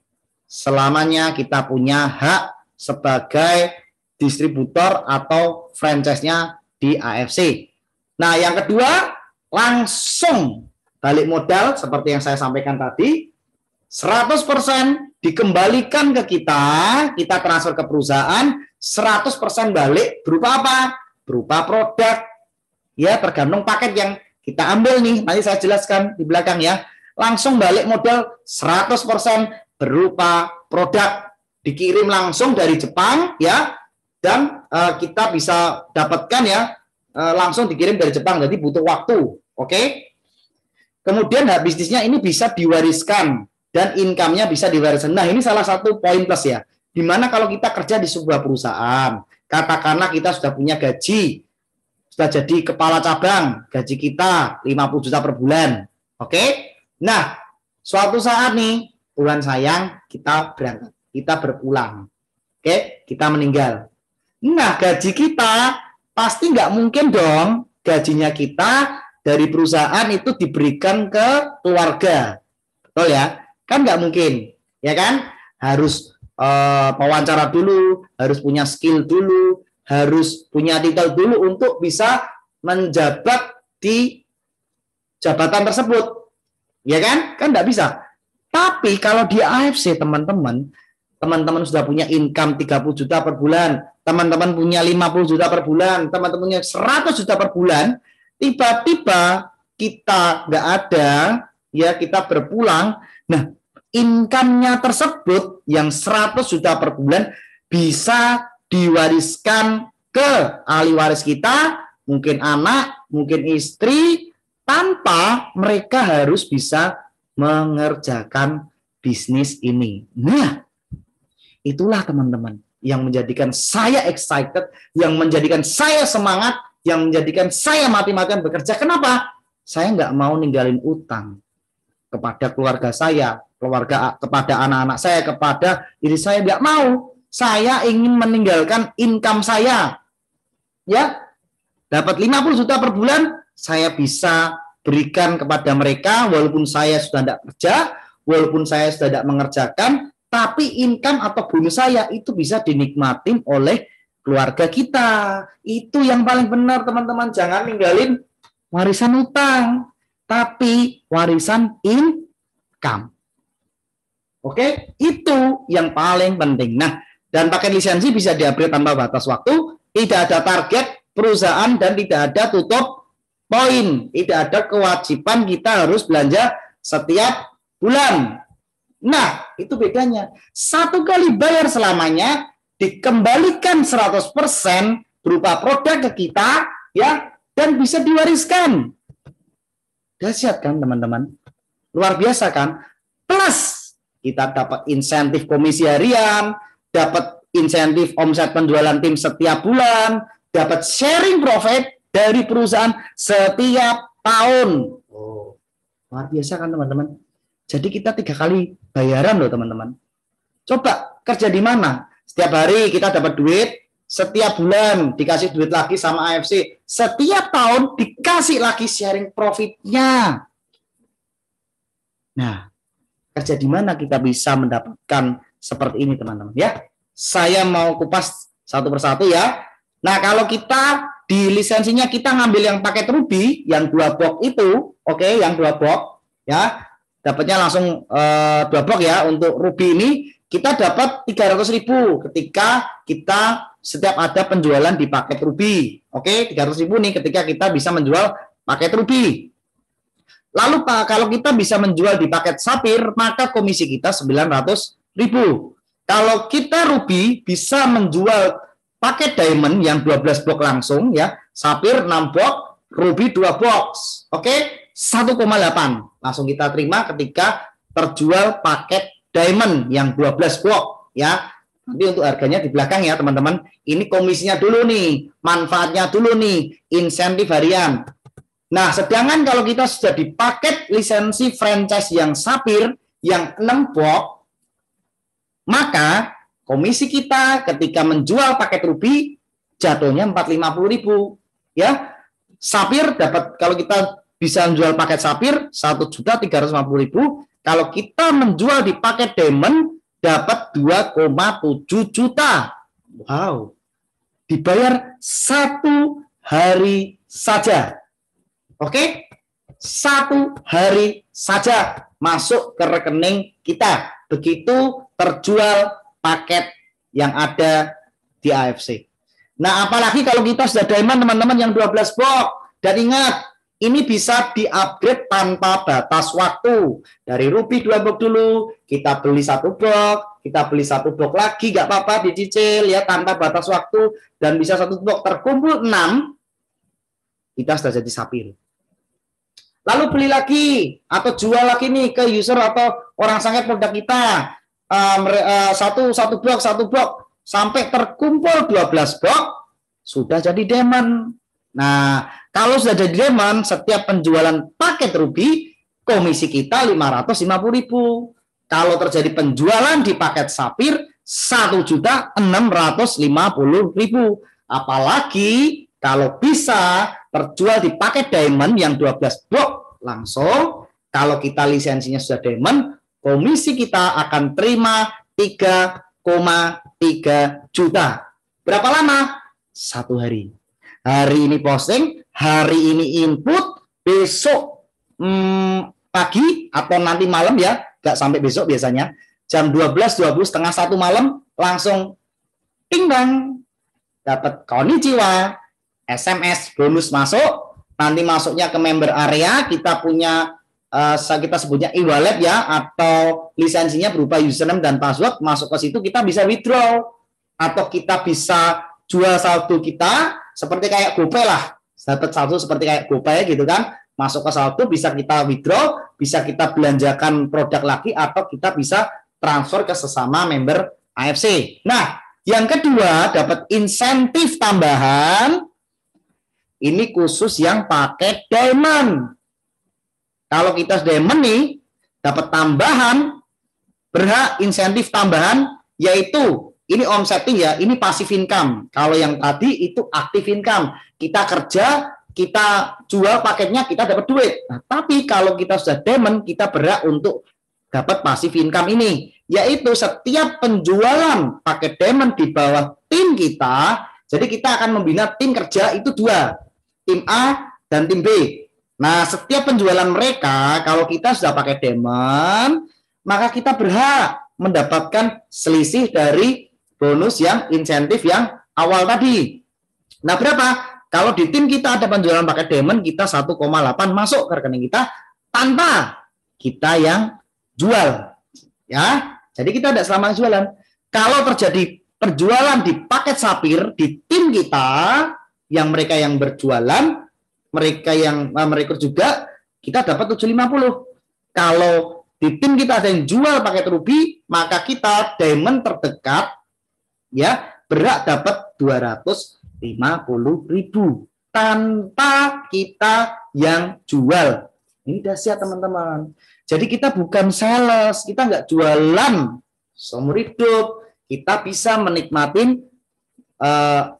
selamanya kita punya hak sebagai distributor atau franchise-nya di AFC. Nah, yang kedua, langsung balik modal seperti yang saya sampaikan tadi, 100% dikembalikan ke kita transfer ke perusahaan, 100% balik berupa apa? Berupa produk. Ya, tergantung paket yang kita ambil nih, nanti saya jelaskan di belakang ya. Langsung balik modal 100% berupa produk, dikirim langsung dari Jepang ya, dan kita bisa dapatkan ya langsung dikirim dari Jepang, jadi butuh waktu. Oke. Kemudian hak bisnisnya ini bisa diwariskan dan income-nya bisa diwariskan. Nah, ini salah satu poin plus ya. Dimana kalau kita kerja di sebuah perusahaan, katakanlah kita sudah punya gaji, sudah jadi kepala cabang, gaji kita 50 juta per bulan. Oke. Nah, suatu saat nih, Tuhan sayang, kita berangkat, kita berpulang. Oke, kita meninggal. Nah, gaji kita pasti nggak mungkin dong gajinya kita dari perusahaan itu diberikan ke keluarga. Betul ya? Kan nggak mungkin. Ya kan? Harus wawancara dulu, harus punya skill dulu, harus punya titel dulu untuk bisa menjabat di jabatan tersebut. Ya kan? Kan nggak bisa. Tapi kalau di AFC teman-teman sudah punya income 30 juta per bulan, teman-teman punya 50 juta per bulan, teman-teman punya 100 juta per bulan, tiba-tiba kita nggak ada, ya kita berpulang, nah income-nya tersebut yang 100 juta per bulan bisa diwariskan ke ahli waris kita, mungkin anak, mungkin istri, tanpa mereka harus bisa mengerjakan bisnis ini. Nah, itulah teman-teman yang menjadikan saya excited, yang menjadikan saya semangat, yang menjadikan saya mati-matian bekerja. Kenapa? Saya nggak mau ninggalin utang kepada keluarga saya, kepada anak-anak saya, kepada diri saya, nggak mau. Saya ingin meninggalkan income saya. Ya, dapat 50 juta per bulan, saya bisa berikan kepada mereka, walaupun saya sudah tidak kerja, walaupun saya sudah tidak mengerjakan, tapi income atau bonus saya itu bisa dinikmatin oleh keluarga kita. Itu yang paling benar, teman-teman. Jangan ninggalin warisan utang, tapi warisan income. Oke, itu yang paling penting. Nah, dan paket lisensi bisa di-upgrade tanpa batas waktu, tidak ada target perusahaan dan tidak ada tutup poin, tidak ada kewajiban kita harus belanja setiap bulan. Nah, itu bedanya. 1 kali bayar selamanya, dikembalikan 100% berupa produk ke kita, ya, dan bisa diwariskan. Dahsyat kan, teman-teman? Luar biasa kan? Plus, kita dapat insentif komisi harian, dapat insentif omset penjualan tim setiap bulan, dapat sharing profit dari perusahaan setiap tahun. Oh, luar biasa kan, teman-teman? Jadi kita 3 kali bayaran loh, teman-teman. Coba kerja di mana? Setiap hari kita dapat duit, setiap bulan dikasih duit lagi sama AFC, setiap tahun dikasih lagi sharing profitnya. Nah, kerja di mana kita bisa mendapatkan seperti ini, teman-teman? Ya, saya mau kupas satu persatu ya. Nah, kalau kita di lisensinya kita ngambil yang paket Ruby, yang 2 box itu, oke, yang 2 box, ya, dapatnya langsung 2 box ya. Untuk Ruby ini kita dapat 300.000 ketika kita setiap ada penjualan di paket Ruby. Oke, 300.000 nih ketika kita bisa menjual paket Ruby. Lalu Pak, kalau kita bisa menjual di paket Sapphire, maka komisi kita 900.000. Kalau kita Ruby bisa menjual paket Diamond yang 12 box langsung ya, Sapphire 6 box, Ruby 2 box. Oke, 1,8 langsung kita terima ketika terjual paket Diamond yang 12 box ya. Nanti untuk harganya di belakang ya teman-teman. Ini komisinya dulu nih, manfaatnya dulu nih, insentif harian. Nah, sedangkan kalau kita sudah di paket lisensi franchise yang Sapphire yang 6 box, maka komisi kita ketika menjual paket Ruby jatuhnya 450.000 ya. Sapphire dapat, kalau kita bisa menjual paket Sapphire 1.350.000. Kalau kita menjual di paket Diamond dapat 2,7 juta. Wow. Dibayar 1 hari saja. Oke? 1 hari saja masuk ke rekening kita. Begitu terjual paket yang ada di AFC. Nah, apalagi kalau kita sudah Diamond teman-teman yang 12 box. Dan ingat, ini bisa di-upgrade tanpa batas waktu. Dari Ruby 2 box dulu, kita beli 1 box, kita beli 1 box lagi, nggak apa-apa, dicicil ya tanpa batas waktu. Dan bisa 1 box terkumpul 6, kita sudah jadi Sapphire. Lalu beli lagi atau jual lagi nih ke user atau orang sangat produk kita. Satu box sampai terkumpul 12 box sudah jadi Diamond. Nah, kalau sudah jadi Diamond, setiap penjualan paket Ruby komisi kita 550.000. Kalau terjadi penjualan di paket Sapphire 1.650.000. Apalagi kalau bisa terjual di paket Diamond yang 12 box langsung, kalau kita lisensinya sudah Diamond, komisi kita akan terima 3,3 juta. Berapa lama? 1 hari. Hari ini posting, hari ini input, besok pagi atau nanti malam ya, nggak sampai besok biasanya, jam 12, setengah 1 malam, langsung ting dong, dapat konnichiwa, SMS bonus masuk, nanti masuknya ke member area, kita punya kita sebutnya e-wallet ya, atau lisensinya berupa username dan password, masuk ke situ kita bisa withdraw, atau kita bisa jual saldo kita, seperti kayak GoPay lah, dapat saldo seperti kayak GoPay gitu kan, masuk ke saldo bisa kita withdraw, bisa kita belanjakan produk lagi, atau kita bisa transfer ke sesama member AFC. Nah, yang kedua dapat insentif tambahan, ini khusus yang pakai Diamond. Kalau kita Diamond nih, dapat tambahan, berhak insentif tambahan, yaitu ini omsetting ya, ini passive income. Kalau yang tadi itu active income. Kita kerja, kita jual paketnya, kita dapat duit. Nah, tapi kalau kita sudah Diamond, kita berhak untuk dapat passive income ini, yaitu setiap penjualan paket Diamond di bawah tim kita, jadi kita akan membina tim kerja itu 2, tim A dan tim B. Nah, setiap penjualan mereka, kalau kita sudah pakai Diamond, maka kita berhak mendapatkan selisih dari bonus yang insentif yang awal tadi. Nah, berapa? Kalau di tim kita ada penjualan pakai Diamond, kita 1,8 masuk ke rekening kita tanpa kita yang jual. Ya, jadi kita tidak selama jualan. Kalau terjadi penjualan di paket Sapphire di tim kita, yang mereka yang berjualan, mereka yang merekrut juga, kita dapat 750. Kalau di tim kita ada yang jual paket Ruby, maka kita Diamond terdekat ya berhak dapat 250.000 tanpa kita yang jual. Ini dahsyat teman-teman. Jadi kita bukan sales, kita nggak jualan seumur hidup. Kita bisa menikmatin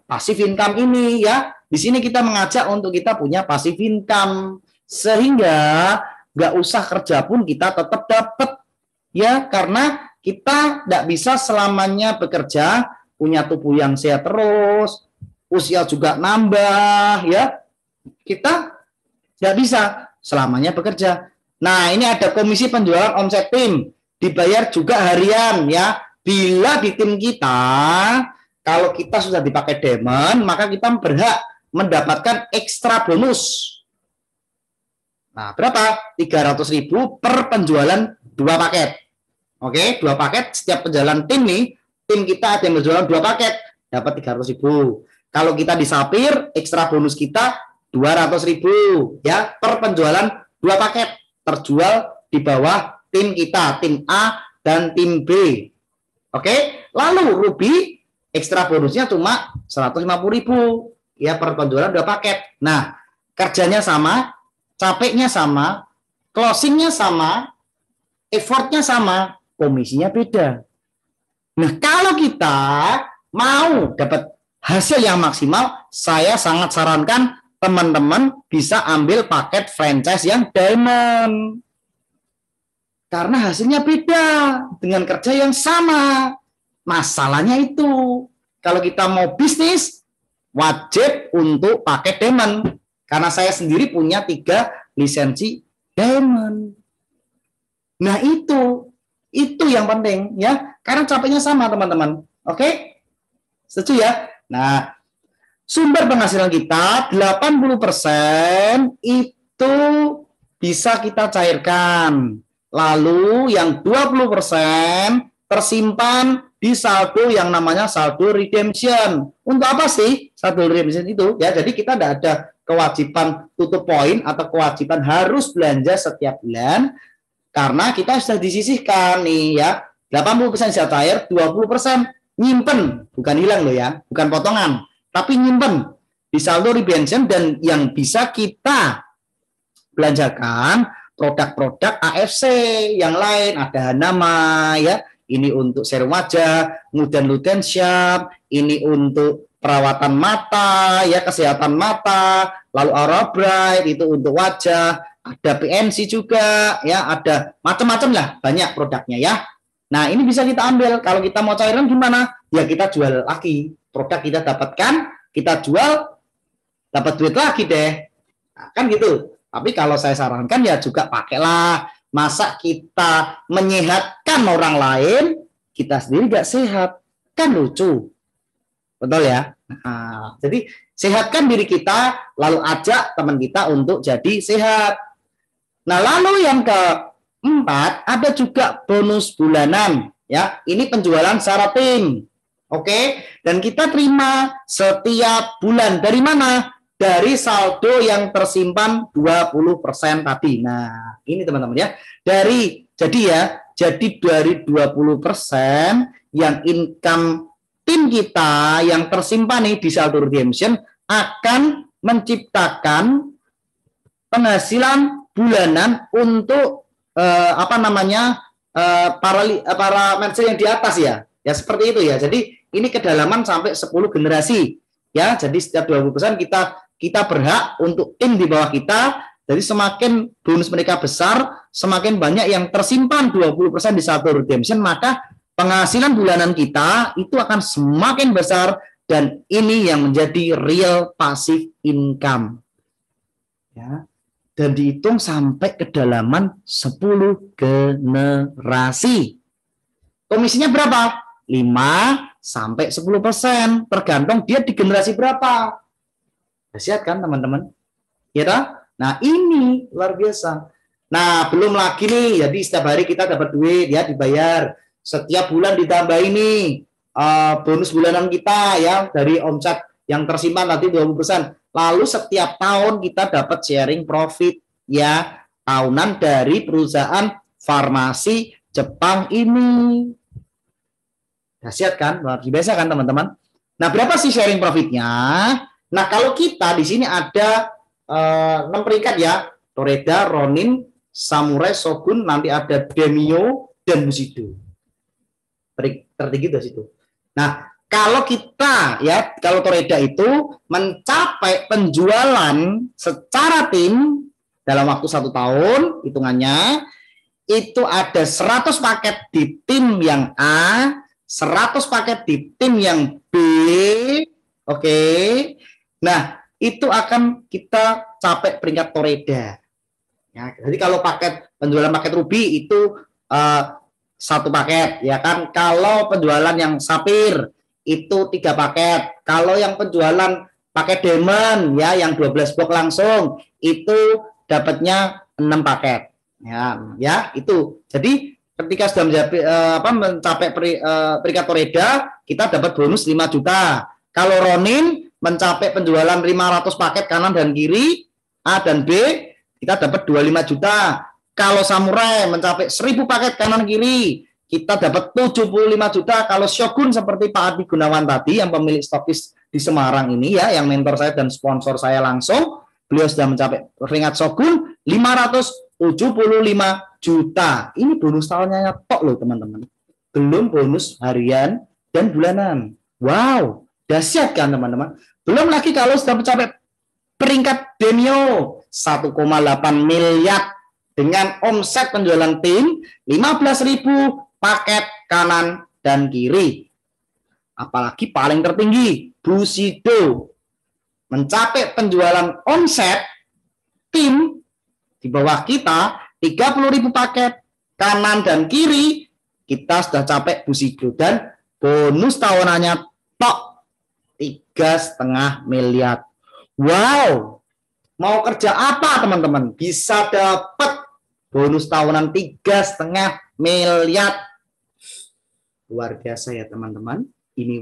passive income ini ya. Di sini kita mengajak untuk kita punya passive income, sehingga nggak usah kerja pun kita tetap dapat ya, karena kita nggak bisa selamanya bekerja, punya tubuh yang sehat terus, usia juga nambah, ya. Kita tidak bisa selamanya bekerja. Nah, ini ada komisi penjualan omset tim, dibayar juga harian, ya. Bila di tim kita, kalau kita sudah dipakai diamond, maka kita berhak mendapatkan ekstra bonus. Nah, berapa? 300.000 per penjualan 2 paket. Oke, 2 paket setiap penjualan tim nih, tim kita ada yang berjualan 2 paket, dapat 300.000. Kalau kita di Sapir, ekstra bonus kita 200.000 ya per penjualan 2 paket terjual di bawah tim kita, tim A dan tim B. Oke, lalu Ruby ekstra bonusnya cuma 150.000 ya per penjualan 2 paket. Nah, kerjanya sama, capeknya sama, closingnya sama, effortnya sama, komisinya beda. Nah, kalau kita mau dapat hasil yang maksimal, saya sangat sarankan teman-teman bisa ambil paket franchise yang diamond. Karena hasilnya beda dengan kerja yang sama. Masalahnya itu, kalau kita mau bisnis, wajib untuk pakai diamond. Karena saya sendiri punya 3 lisensi diamond. Nah, itu yang penting ya, karena capeknya sama teman-teman. Oke? Setuju ya? Nah, sumber penghasilan kita 80% itu bisa kita cairkan. Lalu yang 20% tersimpan di saldo yang namanya saldo redemption. Untuk apa sih saldo redemption itu? Ya, jadi kita tidak ada kewajiban tutup poin atau kewajiban harus belanja setiap bulan. Karena kita sudah disisihkan nih ya, 80% bisa cair, 20% nyimpen, bukan hilang loh ya, bukan potongan, tapi nyimpen di saldo redemption, dan yang bisa kita belanjakan produk-produk AFC yang lain, ada Hanama ya, ini untuk serum wajah, kemudian Lutensia, ini untuk perawatan mata ya, kesehatan mata, lalu Aura Bright itu untuk wajah, ada PNC juga ya, ada macam-macam lah, banyak produknya ya. Nah, ini bisa kita ambil. Kalau kita mau cairan gimana? Ya kita jual lagi. Produk kita dapatkan, kita jual, dapat duit lagi deh. Nah, kan gitu. Tapi kalau saya sarankan ya juga pakailah. Masa kita menyehatkan orang lain, kita sendiri gak sehat. Kan lucu. Betul ya? Nah, jadi sehatkan diri kita, lalu ajak teman kita untuk jadi sehat. Nah, lalu yang keempat, ada juga bonus bulanan. Ya, ini penjualan secara tim. Oke, dan kita terima setiap bulan. Dari mana? Dari saldo yang tersimpan 20% tadi. Nah, ini teman-teman ya. Jadi dari 20% yang income tim kita yang tersimpan nih di saldo redemption akan menciptakan penghasilan bulanan untuk para manajer yang di atas ya. Ya seperti itu ya. Jadi ini kedalaman sampai 10 generasi. Ya, jadi setiap 20% kita berhak untuk tim di bawah kita. Jadi semakin bonus mereka besar, semakin banyak yang tersimpan 20% di saldo redemption, maka penghasilan bulanan kita itu akan semakin besar, dan ini yang menjadi real passive income. Ya. Dan dihitung sampai kedalaman 10 generasi. Komisinya berapa? 5-10%, tergantung dia di generasi berapa. Siap kan teman-teman? Ya, nah ini luar biasa. Nah, belum lagi nih, jadi setiap hari kita dapat duit ya, dibayar. Setiap bulan ditambah ini bonus bulanan kita ya, dari omset yang tersimpan tadi 20%. Lalu setiap tahun kita dapat sharing profit ya, tahunan dari perusahaan farmasi Jepang ini. Dahsyat kan? Luar biasa kan teman-teman? Nah, berapa sih sharing profitnya? Nah, kalau kita di sini ada 6 peringkat ya, Toreda, Ronin, Samurai, Shogun, nanti ada Demio dan Bushido. Tertinggi dari situ. Nah, kalau kita ya, kalau Toreda itu mencapai penjualan secara tim dalam waktu 1 tahun, hitungannya itu ada 100 paket di tim yang A, 100 paket di tim yang B, Oke. Nah, itu akan kita capai peringkat Toreda. Ya, jadi kalau penjualan paket Ruby itu satu paket, ya kan? Kalau penjualan yang Sapphire itu 3 paket. Kalau yang penjualan pakai Diamond, ya, yang 12 box langsung itu dapatnya 6 paket. Ya, itu. Jadi ketika sudah mencapai peringkat Toreda, kita dapat bonus 5 juta. Kalau Ronin mencapai penjualan 500 paket kanan dan kiri, A dan B, kita dapat 25 juta. Kalau Samurai mencapai 1000 paket kanan kiri, kita dapat 75 juta. Kalau Shogun seperti Pak Adi Gunawan tadi, yang pemilik stokis di Semarang ini, ya, yang mentor saya dan sponsor saya langsung, beliau sudah mencapai peringkat Shogun 575 juta. Ini bonus tahunnya tok loh teman-teman. Belum bonus harian dan bulanan. Wow, dahsyat kan teman-teman. Belum lagi kalau sudah mencapai peringkat Demio 1,8 miliar dengan omset penjualan tim 15.000 paket kanan dan kiri. Apalagi paling tertinggi Bushido mencapai penjualan omset tim di bawah kita 30.000 paket kanan dan kiri, kita sudah capai Bushido dan bonus tahunannya tok 3,5 miliar. Wow, mau kerja apa teman-teman? Bisa dapat bonus tahunan 3,5 miliar. Luar biasa ya teman-teman. Ini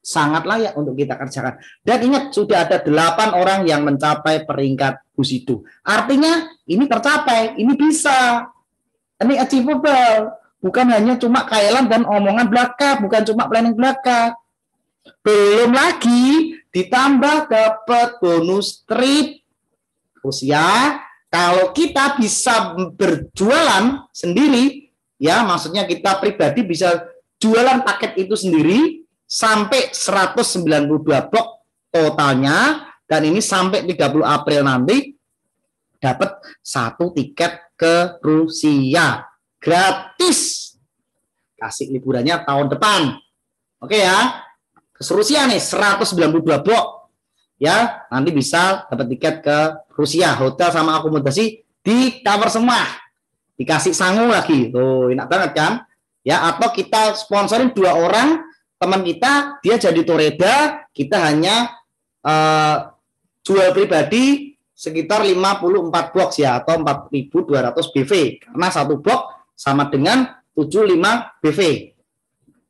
sangat layak untuk kita kerjakan. Dan ingat, sudah ada 8 orang yang mencapai peringkat Bushido. Artinya ini tercapai, ini bisa. Ini achievable. Bukan hanya cuma khayalan dan omongan belaka, bukan cuma planning belaka. Belum lagi ditambah dapat bonus trip. Terus ya, kalau kita bisa berjualan sendiri, ya maksudnya kita pribadi bisa jualan paket itu sendiri sampai 192 blok totalnya, dan ini sampai 30 April nanti dapat 1 tiket ke Rusia gratis. Kasih liburannya tahun depan. Oke ya. Ke Rusia nih 192 blok. Ya, nanti bisa dapat tiket ke Rusia, hotel sama akomodasi di cover semua. Dikasih sangu lagi. Tuh, enak banget kan? Ya, atau kita sponsorin 2 orang teman kita, dia jadi Toreda, kita hanya jual pribadi sekitar 54 box ya, atau 4.200 BV, karena 1 box sama dengan 75 BV.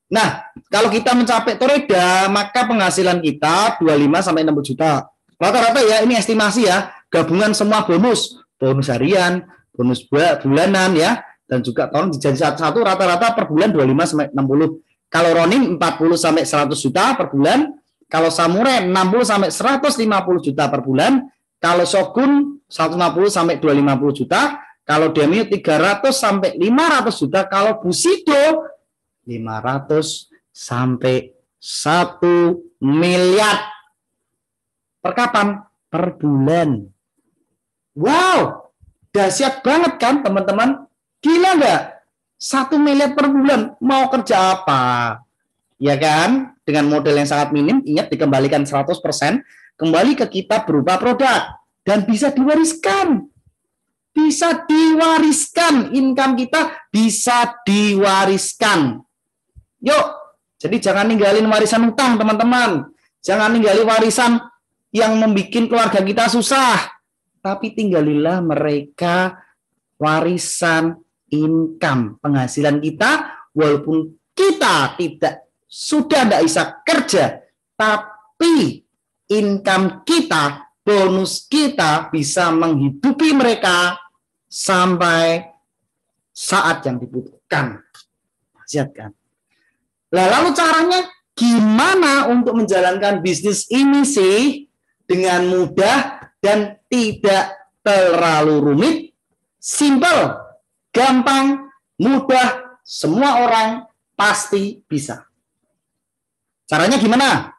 Nah, kalau kita mencapai Toreda, maka penghasilan kita 25 sampai 60 juta. Rata-rata ya, ini estimasi ya, gabungan semua bonus harian, bonus bulanan ya, dan juga tolong dijadi satu rata-rata per bulan 25 sampai 60. Kalau Ronin 40 sampai 100 juta per bulan, kalau Samurai 60 sampai 150 juta per bulan, kalau Shogun 150 sampai 250 juta, kalau Demio 300 sampai 500 juta, kalau Bushido 500 sampai 1 miliar. Per kapan? Per bulan. Wow, dahsyat banget kan teman-teman? Gila nggak? 1 miliar per bulan, mau kerja apa? Ya kan? Dengan modal yang sangat minim, ingat dikembalikan 100%, kembali ke kita berupa produk. Dan bisa diwariskan. Bisa diwariskan. Income kita bisa diwariskan. Yuk, jadi jangan ninggalin warisan utang, teman-teman. Jangan ninggalin warisan yang membuat keluarga kita susah. Tapi tinggalilah mereka warisan income, penghasilan kita, walaupun kita sudah tidak bisa kerja, tapi income kita, bonus kita bisa menghidupi mereka sampai saat yang dibutuhkan. Lihat kan? Lalu caranya gimana untuk menjalankan bisnis ini sih dengan mudah dan tidak terlalu rumit? Simple, gampang, mudah, semua orang pasti bisa. Caranya gimana?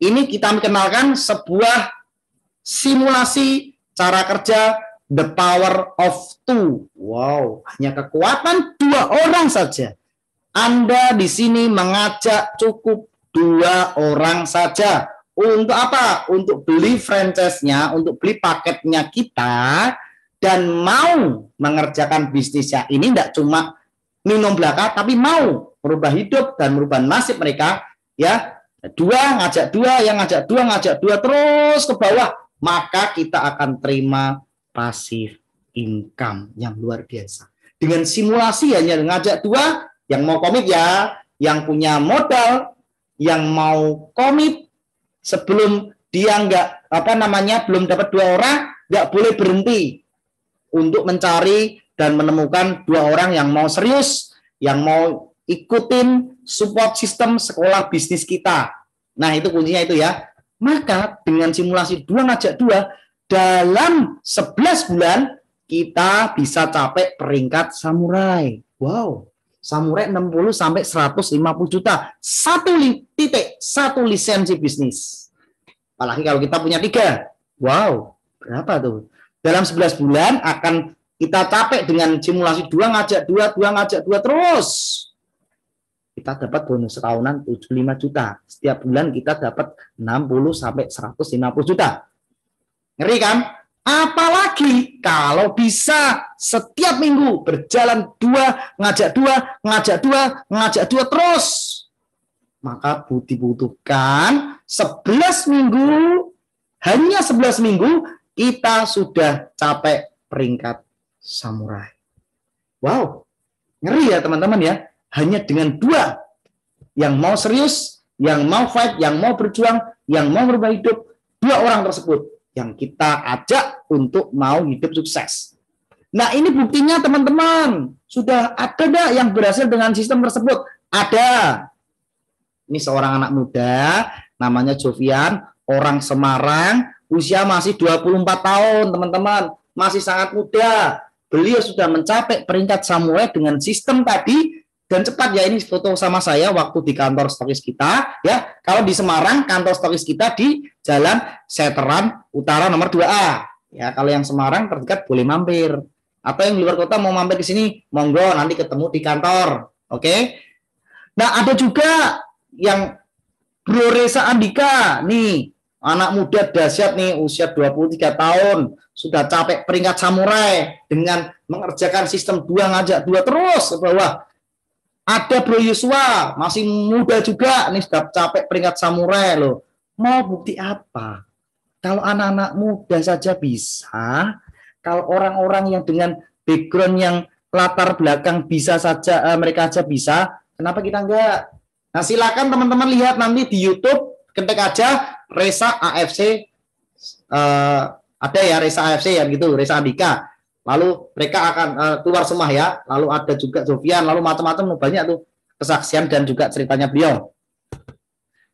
Ini kita kenalkan sebuah simulasi cara kerja The Power of Two. Wow, hanya kekuatan 2 orang saja. Anda di sini mengajak cukup 2 orang saja. Untuk apa? Untuk beli franchise-nya, untuk beli paketnya kita, dan mau mengerjakan bisnisnya. Ini tidak cuma minum belaka, tapi mau merubah hidup dan merubah nasib mereka. Ya, 2 ngajak 2, yang ngajak 2 ngajak 2 terus ke bawah, maka kita akan terima pasif income yang luar biasa. Dengan simulasi hanya ngajak 2, yang mau komit ya, yang punya modal, yang mau komit sebelum dia belum dapat 2 orang, nggak boleh berhenti untuk mencari dan menemukan 2 orang yang mau serius, yang mau ikutin support system sekolah bisnis kita. Nah, itu kuncinya itu ya. Maka dengan simulasi 2 ngajak 2, dalam 11 bulan kita bisa capai peringkat samurai. Wow. Samurai 60 sampai 150 juta. Satu lisensi bisnis. Apalagi kalau kita punya 3. Wow, berapa tuh? Dalam 11 bulan akan kita capai dengan simulasi 2 ngajak 2, 2 ngajak 2 terus. Kita dapat bonus tahunan 75 juta. Setiap bulan kita dapat 60 sampai 150 juta. Ngeri kan? Apalagi kalau bisa setiap minggu berjalan 2, ngajak 2, ngajak 2, ngajak 2 terus. Maka dibutuhkan 11 minggu, hanya 11 minggu kita sudah capai peringkat samurai. Wow, ngeri ya teman-teman ya. Hanya dengan 2, yang mau serius, yang mau fight, yang mau berjuang, yang mau merubah hidup, 2 orang tersebut yang kita ajak untuk mau hidup sukses. Nah, ini buktinya teman-teman. Sudah ada enggak yang berhasil dengan sistem tersebut? Ada. Ini seorang anak muda, namanya Jovian, orang Semarang, usia masih 24 tahun, teman-teman. Masih sangat muda. Beliau sudah mencapai peringkat samurai dengan sistem tadi, dan cepat ya. Ini foto sama saya waktu di kantor stokis kita ya. Kalau di Semarang kantor stokis kita di Jalan Seteran Utara nomor 2A ya. Kalau yang Semarang terdekat boleh mampir, atau yang di luar kota mau mampir ke sini monggo, nanti ketemu di kantor. Oke. Nah, ada juga yang Bro Reza Andika nih, anak muda dahsyat nih, usia 23 tahun sudah capai peringkat samurai dengan mengerjakan sistem 2 ngajak 2 terus ke bawah. Ada Bro Yuswa, masih muda juga, nih sudah capai peringkat samurai loh. Mau bukti apa? Kalau anak-anak muda saja bisa, kalau orang-orang yang dengan background yang latar belakang bisa saja, mereka aja bisa, kenapa kita enggak? Nah, silakan teman-teman lihat nanti di YouTube, ketik aja Reza AFC, ada ya Reza AFC ya gitu, Reza Andika. Lalu mereka akan keluar semua ya. Lalu ada juga Jovian, lalu macam-macam, banyak tuh kesaksian dan juga ceritanya beliau.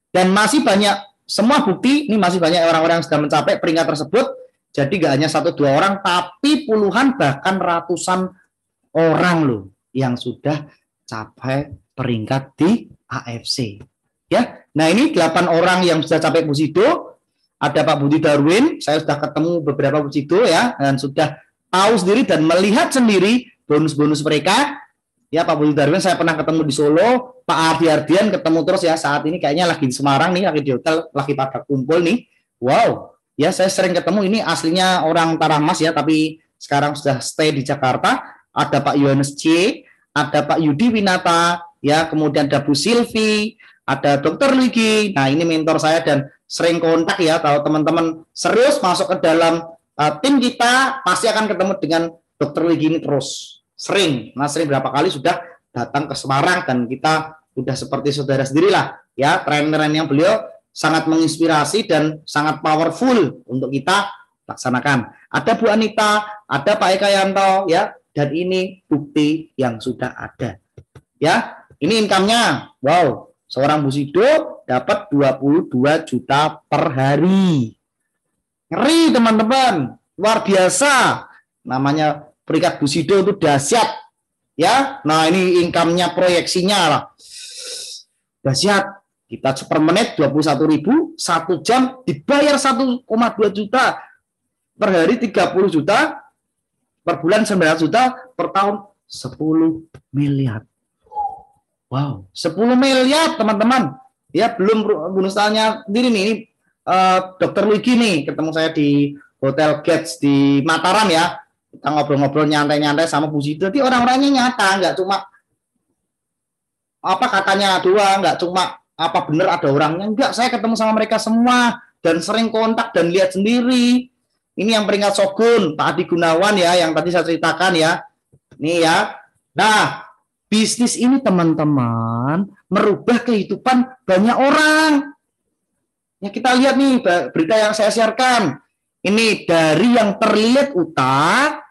Dan masih banyak, semua bukti, ini masih banyak orang-orang yang sudah mencapai peringkat tersebut. Jadi gak hanya 1-2 orang, tapi puluhan bahkan ratusan orang loh yang sudah capai peringkat di AFC. Ya, nah ini 8 orang yang sudah capai Bushido. Ada Pak Budi Darwin, saya sudah ketemu beberapa Bushido ya, dan sudah tahu sendiri dan melihat sendiri bonus-bonus mereka. Ya, Pak Budi Darwin saya pernah ketemu di Solo, Pak Ardi Ardian ketemu terus ya, saat ini kayaknya lagi di Semarang nih, lagi di hotel, lagi pada kumpul nih. Wow, ya saya sering ketemu, ini aslinya orang Taramas ya, tapi sekarang sudah stay di Jakarta. Ada Pak Yohanes C, ada Pak Yudi Winata, ya, kemudian ada Bu Silvi, ada Dr. Luigi. Nah, ini mentor saya dan sering kontak ya, kalau teman-teman serius masuk ke dalam tim kita pasti akan ketemu dengan Dr. Luigi ini terus. Sering berapa kali sudah datang ke Semarang dan kita sudah seperti saudara sendirilah ya. Tren-tren yang beliau sangat menginspirasi dan sangat powerful untuk kita laksanakan. Ada Bu Anita, ada Pak Eka Yanto ya, dan ini bukti yang sudah ada. Ya, ini income-nya. Wow, seorang Bushido dapat 22 juta per hari. Ngeri teman-teman, luar biasa. Namanya peringkat Bushido itu dahsyat ya. Nah, ini income-nya, proyeksinya lah dahsyat. Kita per menit 21.000, 1 jam dibayar 1,2 juta, per hari 30 juta, per bulan 9 juta, per tahun 10 miliar. Wow, 10 miliar teman-teman. Ya, belum bonus tahunnya sendiri nih. Ini Dokter Luigi nih, ketemu saya di Hotel Gates di Mataram ya. Kita ngobrol-ngobrol nyantai-nyantai sama Bu Sido. Jadi orang-orangnya nyata, nggak cuma apa katanya doang, nggak cuma apa bener ada orangnya. Enggak, saya ketemu sama mereka semua dan sering kontak dan lihat sendiri. Ini yang peringkat Shogun, Pak Adi Gunawan ya, yang tadi saya ceritakan ya. Nih ya. Nah, bisnis ini teman-teman merubah kehidupan banyak orang. Ya kita lihat nih berita yang saya siarkan. Ini dari yang terlilit utang,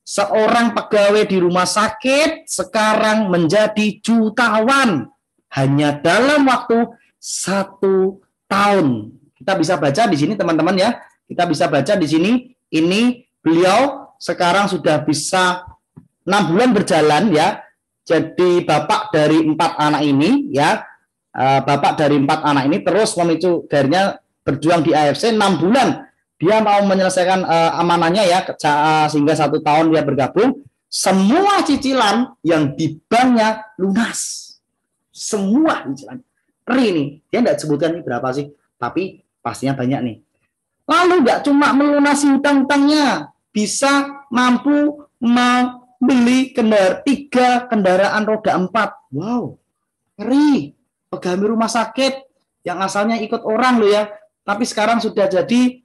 seorang pegawai di rumah sakit sekarang menjadi jutawan hanya dalam waktu 1 tahun. Kita bisa baca di sini teman-teman ya. Kita bisa baca di sini. Ini beliau sekarang sudah bisa 6 bulan berjalan ya. Jadi bapak dari 4 anak ini ya. Bapak dari 4 anak ini terus memicu gairnya berjuang di AFC 6 bulan. Dia mau menyelesaikan amanahnya ya, sehingga 1 tahun dia bergabung. Semua cicilan yang di banknya lunas. Semua cicilan. Ini dia tidak sebutkan ini berapa sih, tapi pastinya banyak nih. Lalu nggak cuma melunasi hutang-hutangnya, bisa mampu membeli 3 kendaraan roda 4. Wow, ngeri. Pegawai rumah sakit yang asalnya ikut orang loh ya, tapi sekarang sudah jadi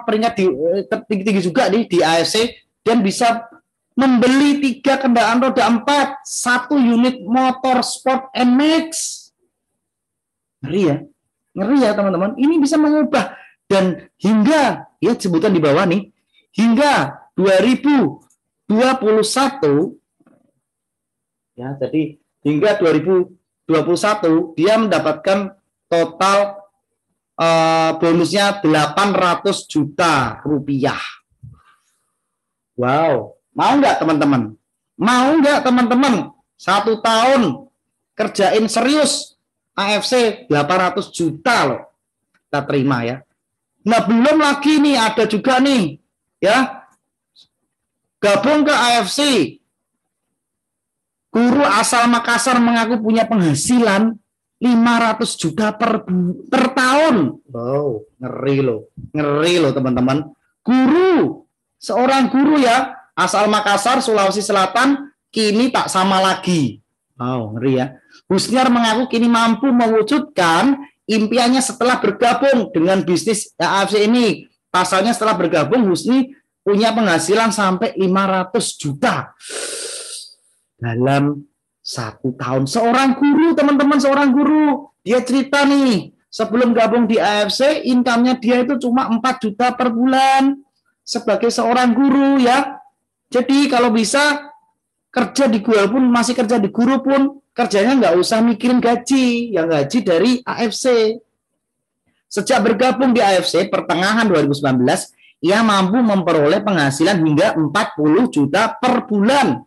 peringkat tertinggi juga nih di AFC, dan bisa membeli 3 kendaraan roda 4, 1 unit motor sport NMAX. Ngeri ya teman-teman. Ini bisa mengubah, dan hingga ya sebutan di bawah nih, hingga 2021 ya, jadi hingga 2021 dia mendapatkan total bonusnya 800 juta rupiah. Wow, mau nggak teman-teman? Mau nggak teman-teman? 1 tahun kerjain serius AFC 800 juta loh. Kita terima ya. Nah, belum lagi nih ada juga nih ya, gabung ke AFC. Guru asal Makassar mengaku punya penghasilan 500 juta per tahun. Wow, ngeri loh teman-teman. Seorang guru ya, asal Makassar, Sulawesi Selatan, kini tak sama lagi. Wow, ngeri ya. Husniar mengaku kini mampu mewujudkan impiannya setelah bergabung dengan bisnis AFC ini. Pasalnya setelah bergabung, Husni punya penghasilan sampai 500 juta dalam 1 tahun. Seorang guru teman-teman, seorang guru. Dia cerita nih, sebelum gabung di AFC, income-nya dia itu cuma 4 juta per bulan sebagai seorang guru ya. Jadi kalau bisa kerja di guru pun, masih kerja di guru pun, kerjanya nggak usah mikirin gaji, yang gaji dari AFC. Sejak bergabung di AFC pertengahan 2019, ia mampu memperoleh penghasilan hingga 40 juta per bulan.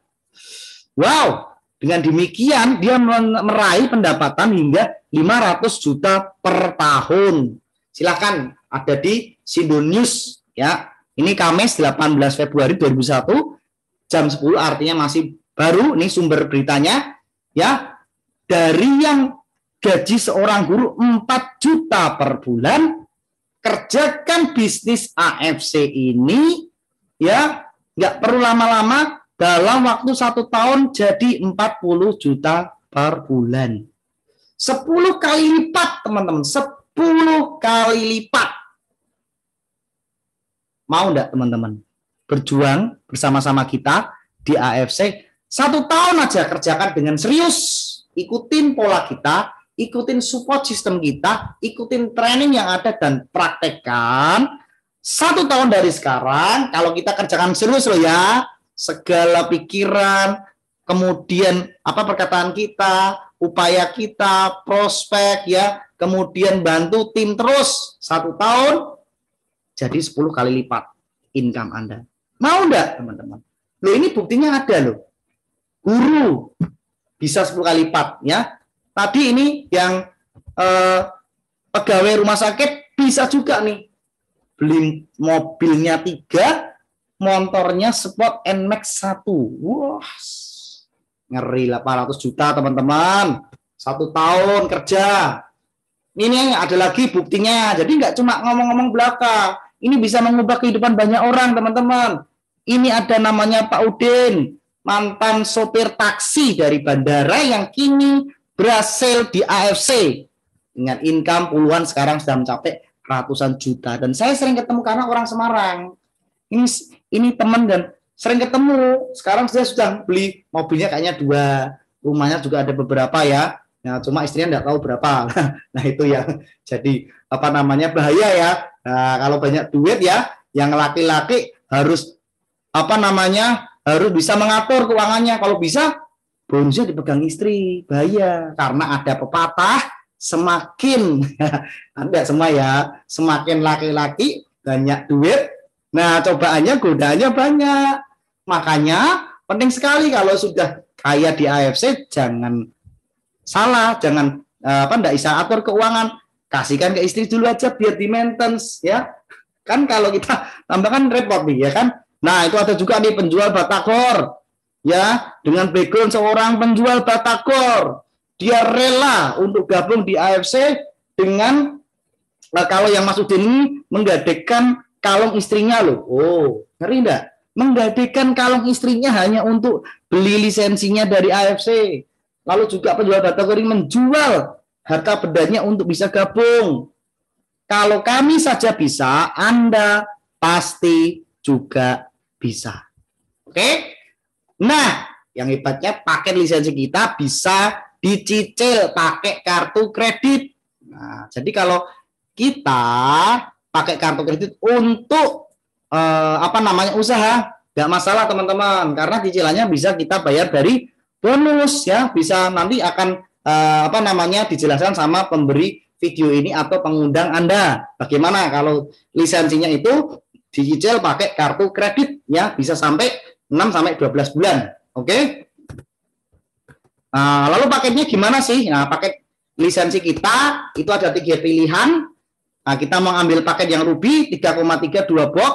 Wow, dengan demikian dia meraih pendapatan hingga 500 juta per tahun. Silakan, ada di Sindo News ya. Ini Kamis 18 Februari 2001 jam 10, artinya masih baru nih sumber beritanya ya. Dari yang gaji seorang guru 4 juta per bulan, kerjakan bisnis AFC ini ya, nggak perlu lama-lama, dalam waktu 1 tahun jadi 40 juta per bulan. 10 kali lipat teman-teman, 10 kali lipat. Mau enggak teman-teman berjuang bersama-sama kita di AFC 1 tahun aja, kerjakan dengan serius, ikutin pola kita, ikutin support system kita, ikutin training yang ada dan praktekkan 1 tahun dari sekarang. Kalau kita kerjakan serius loh ya, segala pikiran, kemudian perkataan kita, upaya kita, prospek ya, kemudian bantu tim terus 1 tahun jadi 10 kali lipat income Anda. Mau enggak teman-teman? Loh, ini buktinya ada loh. Guru bisa 10 kali lipat ya. Tadi ini yang pegawai rumah sakit bisa juga nih beli mobilnya 3, motornya Sport NMAX 1. Wah, Ngeri 800 juta teman-teman. 1 tahun kerja. Ini ada lagi buktinya. Jadi nggak cuma ngomong-ngomong belaka. Ini bisa mengubah kehidupan banyak orang teman-teman. Ini ada namanya Pak Udin, mantan sopir taksi dari bandara yang kini berhasil di AFC. Dengan income puluhan, sekarang sudah mencapai ratusan juta. Dan saya sering ketemu karena orang Semarang. Ini teman dan sering ketemu. Sekarang saya sudah beli mobilnya kayaknya 2, rumahnya juga ada beberapa ya. Nah, cuma istrinya nggak tahu berapa. Nah itu ya. Jadi apa namanya bahaya ya. Nah, kalau banyak duit ya, yang laki-laki harus apa namanya harus bisa mengatur keuangannya. Kalau bisa bonusnya dipegang istri. Bahaya karena ada pepatah semakin tidak semua ya, semakin laki-laki banyak duit. Nah, cobaannya godaannya banyak. Makanya penting sekali kalau sudah kaya di AFC jangan salah, jangan enggak bisa atur keuangan, kasihkan ke istri dulu aja biar di maintenance ya. Kan kalau kita tambahkan repot nih ya kan. Nah, itu ada juga nih penjual batagor. Ya, dengan background seorang penjual batagor. Dia rela untuk gabung di AFC dengan kalau yang Mas Udin ini menggadekan kalung istrinya loh. Oh, ngeri enggak? Menggadekan kalung istrinya hanya untuk beli lisensinya dari AFC. Lalu juga penjual batagor ini menjual harta bendanya untuk bisa gabung. Kalau kami saja bisa, Anda pasti juga bisa. Oke? Nah, yang hebatnya paket lisensi kita bisa dicicil pakai kartu kredit. Nah, jadi kalau kita pakai kartu kredit untuk usaha, nggak masalah teman-teman, karena cicilannya bisa kita bayar dari bonus ya, bisa nanti akan dijelaskan sama pemberi video ini atau pengundang Anda. Bagaimana kalau lisensinya itu dicicil pakai kartu kredit ya, bisa sampai 6 sampai 12 bulan. Oke? Nah, lalu paketnya gimana sih? Nah, paket lisensi kita itu ada 3 pilihan. Nah, kita mau ambil paket yang ruby 3,3 2 box,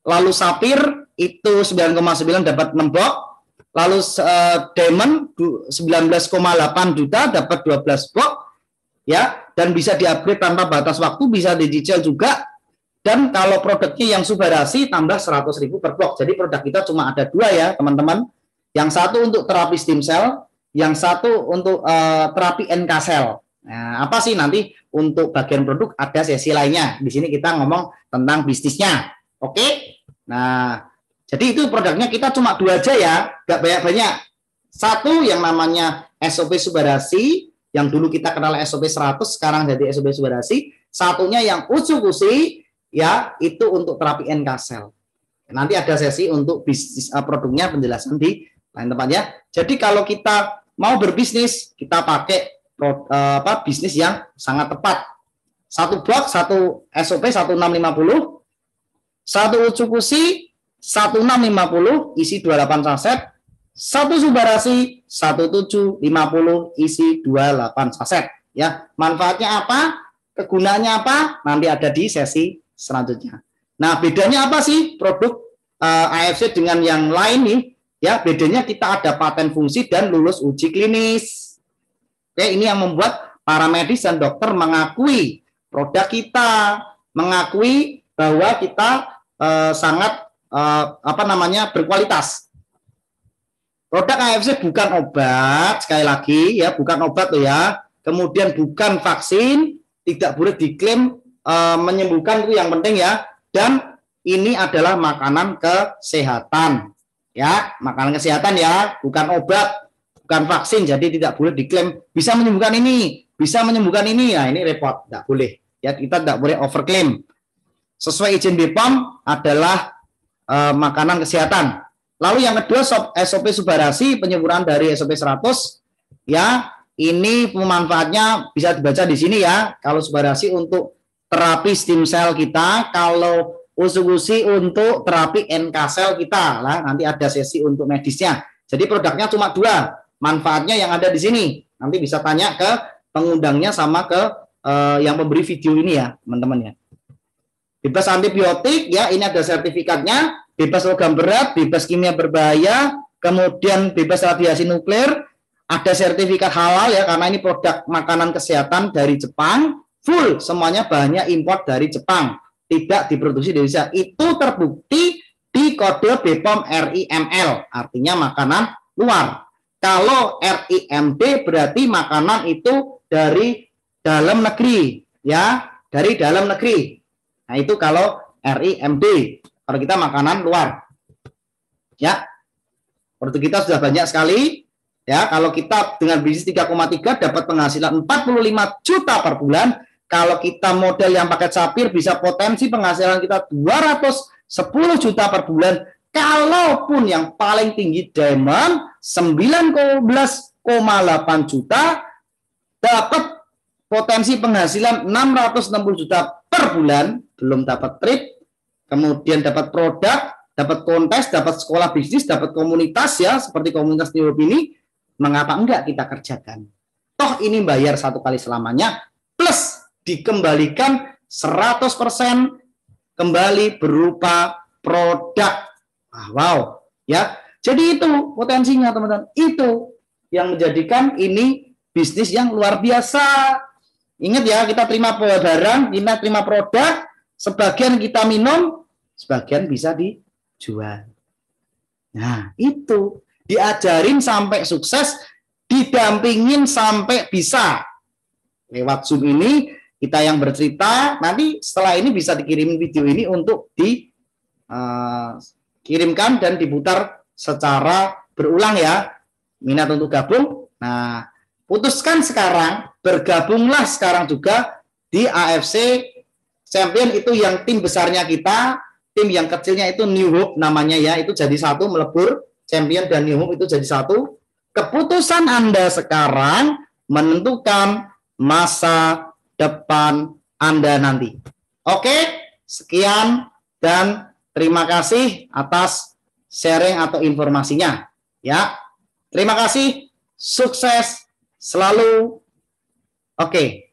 lalu sapphire itu 9,9 dapat 6 box, lalu diamond 19,8 juta dapat 12 box ya, dan bisa di-upgrade tanpa batas waktu, bisa dicicil juga. Dan kalau produknya yang Subarasi tambah 100.000 per box. Jadi produk kita cuma ada 2 ya, teman-teman. Yang satu untuk terapi stem cell, yang satu untuk terapi NK cell. Nah, apa sih nanti untuk bagian produk ada sesi lainnya. Di sini kita ngomong tentang bisnisnya. Oke? Nah, jadi itu produknya kita cuma 2 aja ya, nggak banyak-banyak. Satu yang namanya SOP Subarasi, yang dulu kita kenal SOP 100, sekarang jadi SOP Subarasi. Satunya yang Utsukushi, ya, itu untuk terapi NK cell. Nanti ada sesi untuk bisnis produknya, penjelasan di lain tempatnya. Jadi kalau kita mau berbisnis, kita pakai bisnis yang sangat tepat. Satu box, satu SOP 1650, satu Utsukushi 1650 isi 28 saset, satu Subarasi 1750 isi 28 saset. Ya, manfaatnya apa? Kegunaannya apa? Nanti ada di sesi selanjutnya. Nah, bedanya apa sih produk AFC dengan yang lain nih? Ya, bedanya kita ada paten fungsi dan lulus uji klinis. Oke, ini yang membuat para medis dan dokter mengakui produk kita, mengakui bahwa kita sangat berkualitas. Produk AFC bukan obat, sekali lagi ya, bukan obat loh ya. Kemudian bukan vaksin, tidak boleh diklaim menyembuhkan, itu yang penting ya. Dan ini adalah makanan kesehatan. Ya, makanan kesehatan ya, bukan obat, bukan vaksin, jadi tidak boleh diklaim bisa menyembuhkan ini, bisa menyembuhkan ini. Nah, ini repot, tidak boleh. Ya, kita tidak boleh overklaim. Sesuai izin BPOM adalah makanan kesehatan. Lalu yang kedua SOP Subarasi, penyempurnaan dari SOP 100. Ya, ini pemanfaatnya bisa dibaca di sini ya. Kalau Subarasi untuk terapi stem cell kita, kalau Utsukushi untuk terapi NK cell kita. Lah, nanti ada sesi untuk medisnya. Jadi produknya cuma 2. Manfaatnya yang ada di sini. Nanti bisa tanya ke pengundangnya sama ke yang memberi video ini ya, teman-teman ya. Bebas antibiotik ya, ini ada sertifikatnya. Bebas logam berat, bebas kimia berbahaya, kemudian bebas radiasi nuklir, ada sertifikat halal ya, karena ini produk makanan kesehatan dari Jepang, full semuanya bahannya impor dari Jepang, tidak diproduksi di Indonesia. Itu terbukti di kode BPOM RIML, artinya makanan luar. Kalau RIMD berarti makanan itu dari dalam negeri, ya, dari dalam negeri. Nah, itu kalau RIMD, kalau kita makanan luar. Ya, produk kita sudah banyak sekali. Ya, kalau kita dengan bisnis 3,3 dapat penghasilan 45 juta per bulan. Kalau kita model yang pakai capir bisa potensi penghasilan kita 210 juta per bulan. Kalaupun yang paling tinggi diamond 19,8 juta dapat potensi penghasilan 660 juta per bulan, belum dapat trip, kemudian dapat produk, dapat kontes, dapat sekolah bisnis, dapat komunitas ya, seperti komunitas New Hope ini, mengapa enggak kita kerjakan? Toh ini bayar satu kali selamanya, plus dikembalikan 100% kembali berupa produk. Wow, ya. Jadi itu potensinya teman-teman, itu yang menjadikan ini bisnis yang luar biasa. Ingat ya, kita terima barang, kita terima produk, sebagian kita minum, sebagian bisa dijual. Nah, itu diajarin sampai sukses, didampingin sampai bisa. Lewat Zoom ini, kita yang bercerita, nanti setelah ini bisa dikirimin video ini untuk dikirimkan dan diputar secara berulang ya. Minat untuk gabung? Nah, putuskan sekarang, bergabunglah sekarang juga di AFC Champion, itu yang tim besarnya kita, tim yang kecilnya itu New Hope namanya ya, itu jadi satu, melebur, Champion dan New Hope itu jadi satu. Keputusan Anda sekarang menentukan masa depan Anda nanti. Oke, sekian dan terima kasih atas sharing atau informasinya ya. Terima kasih, sukses selalu. Oke.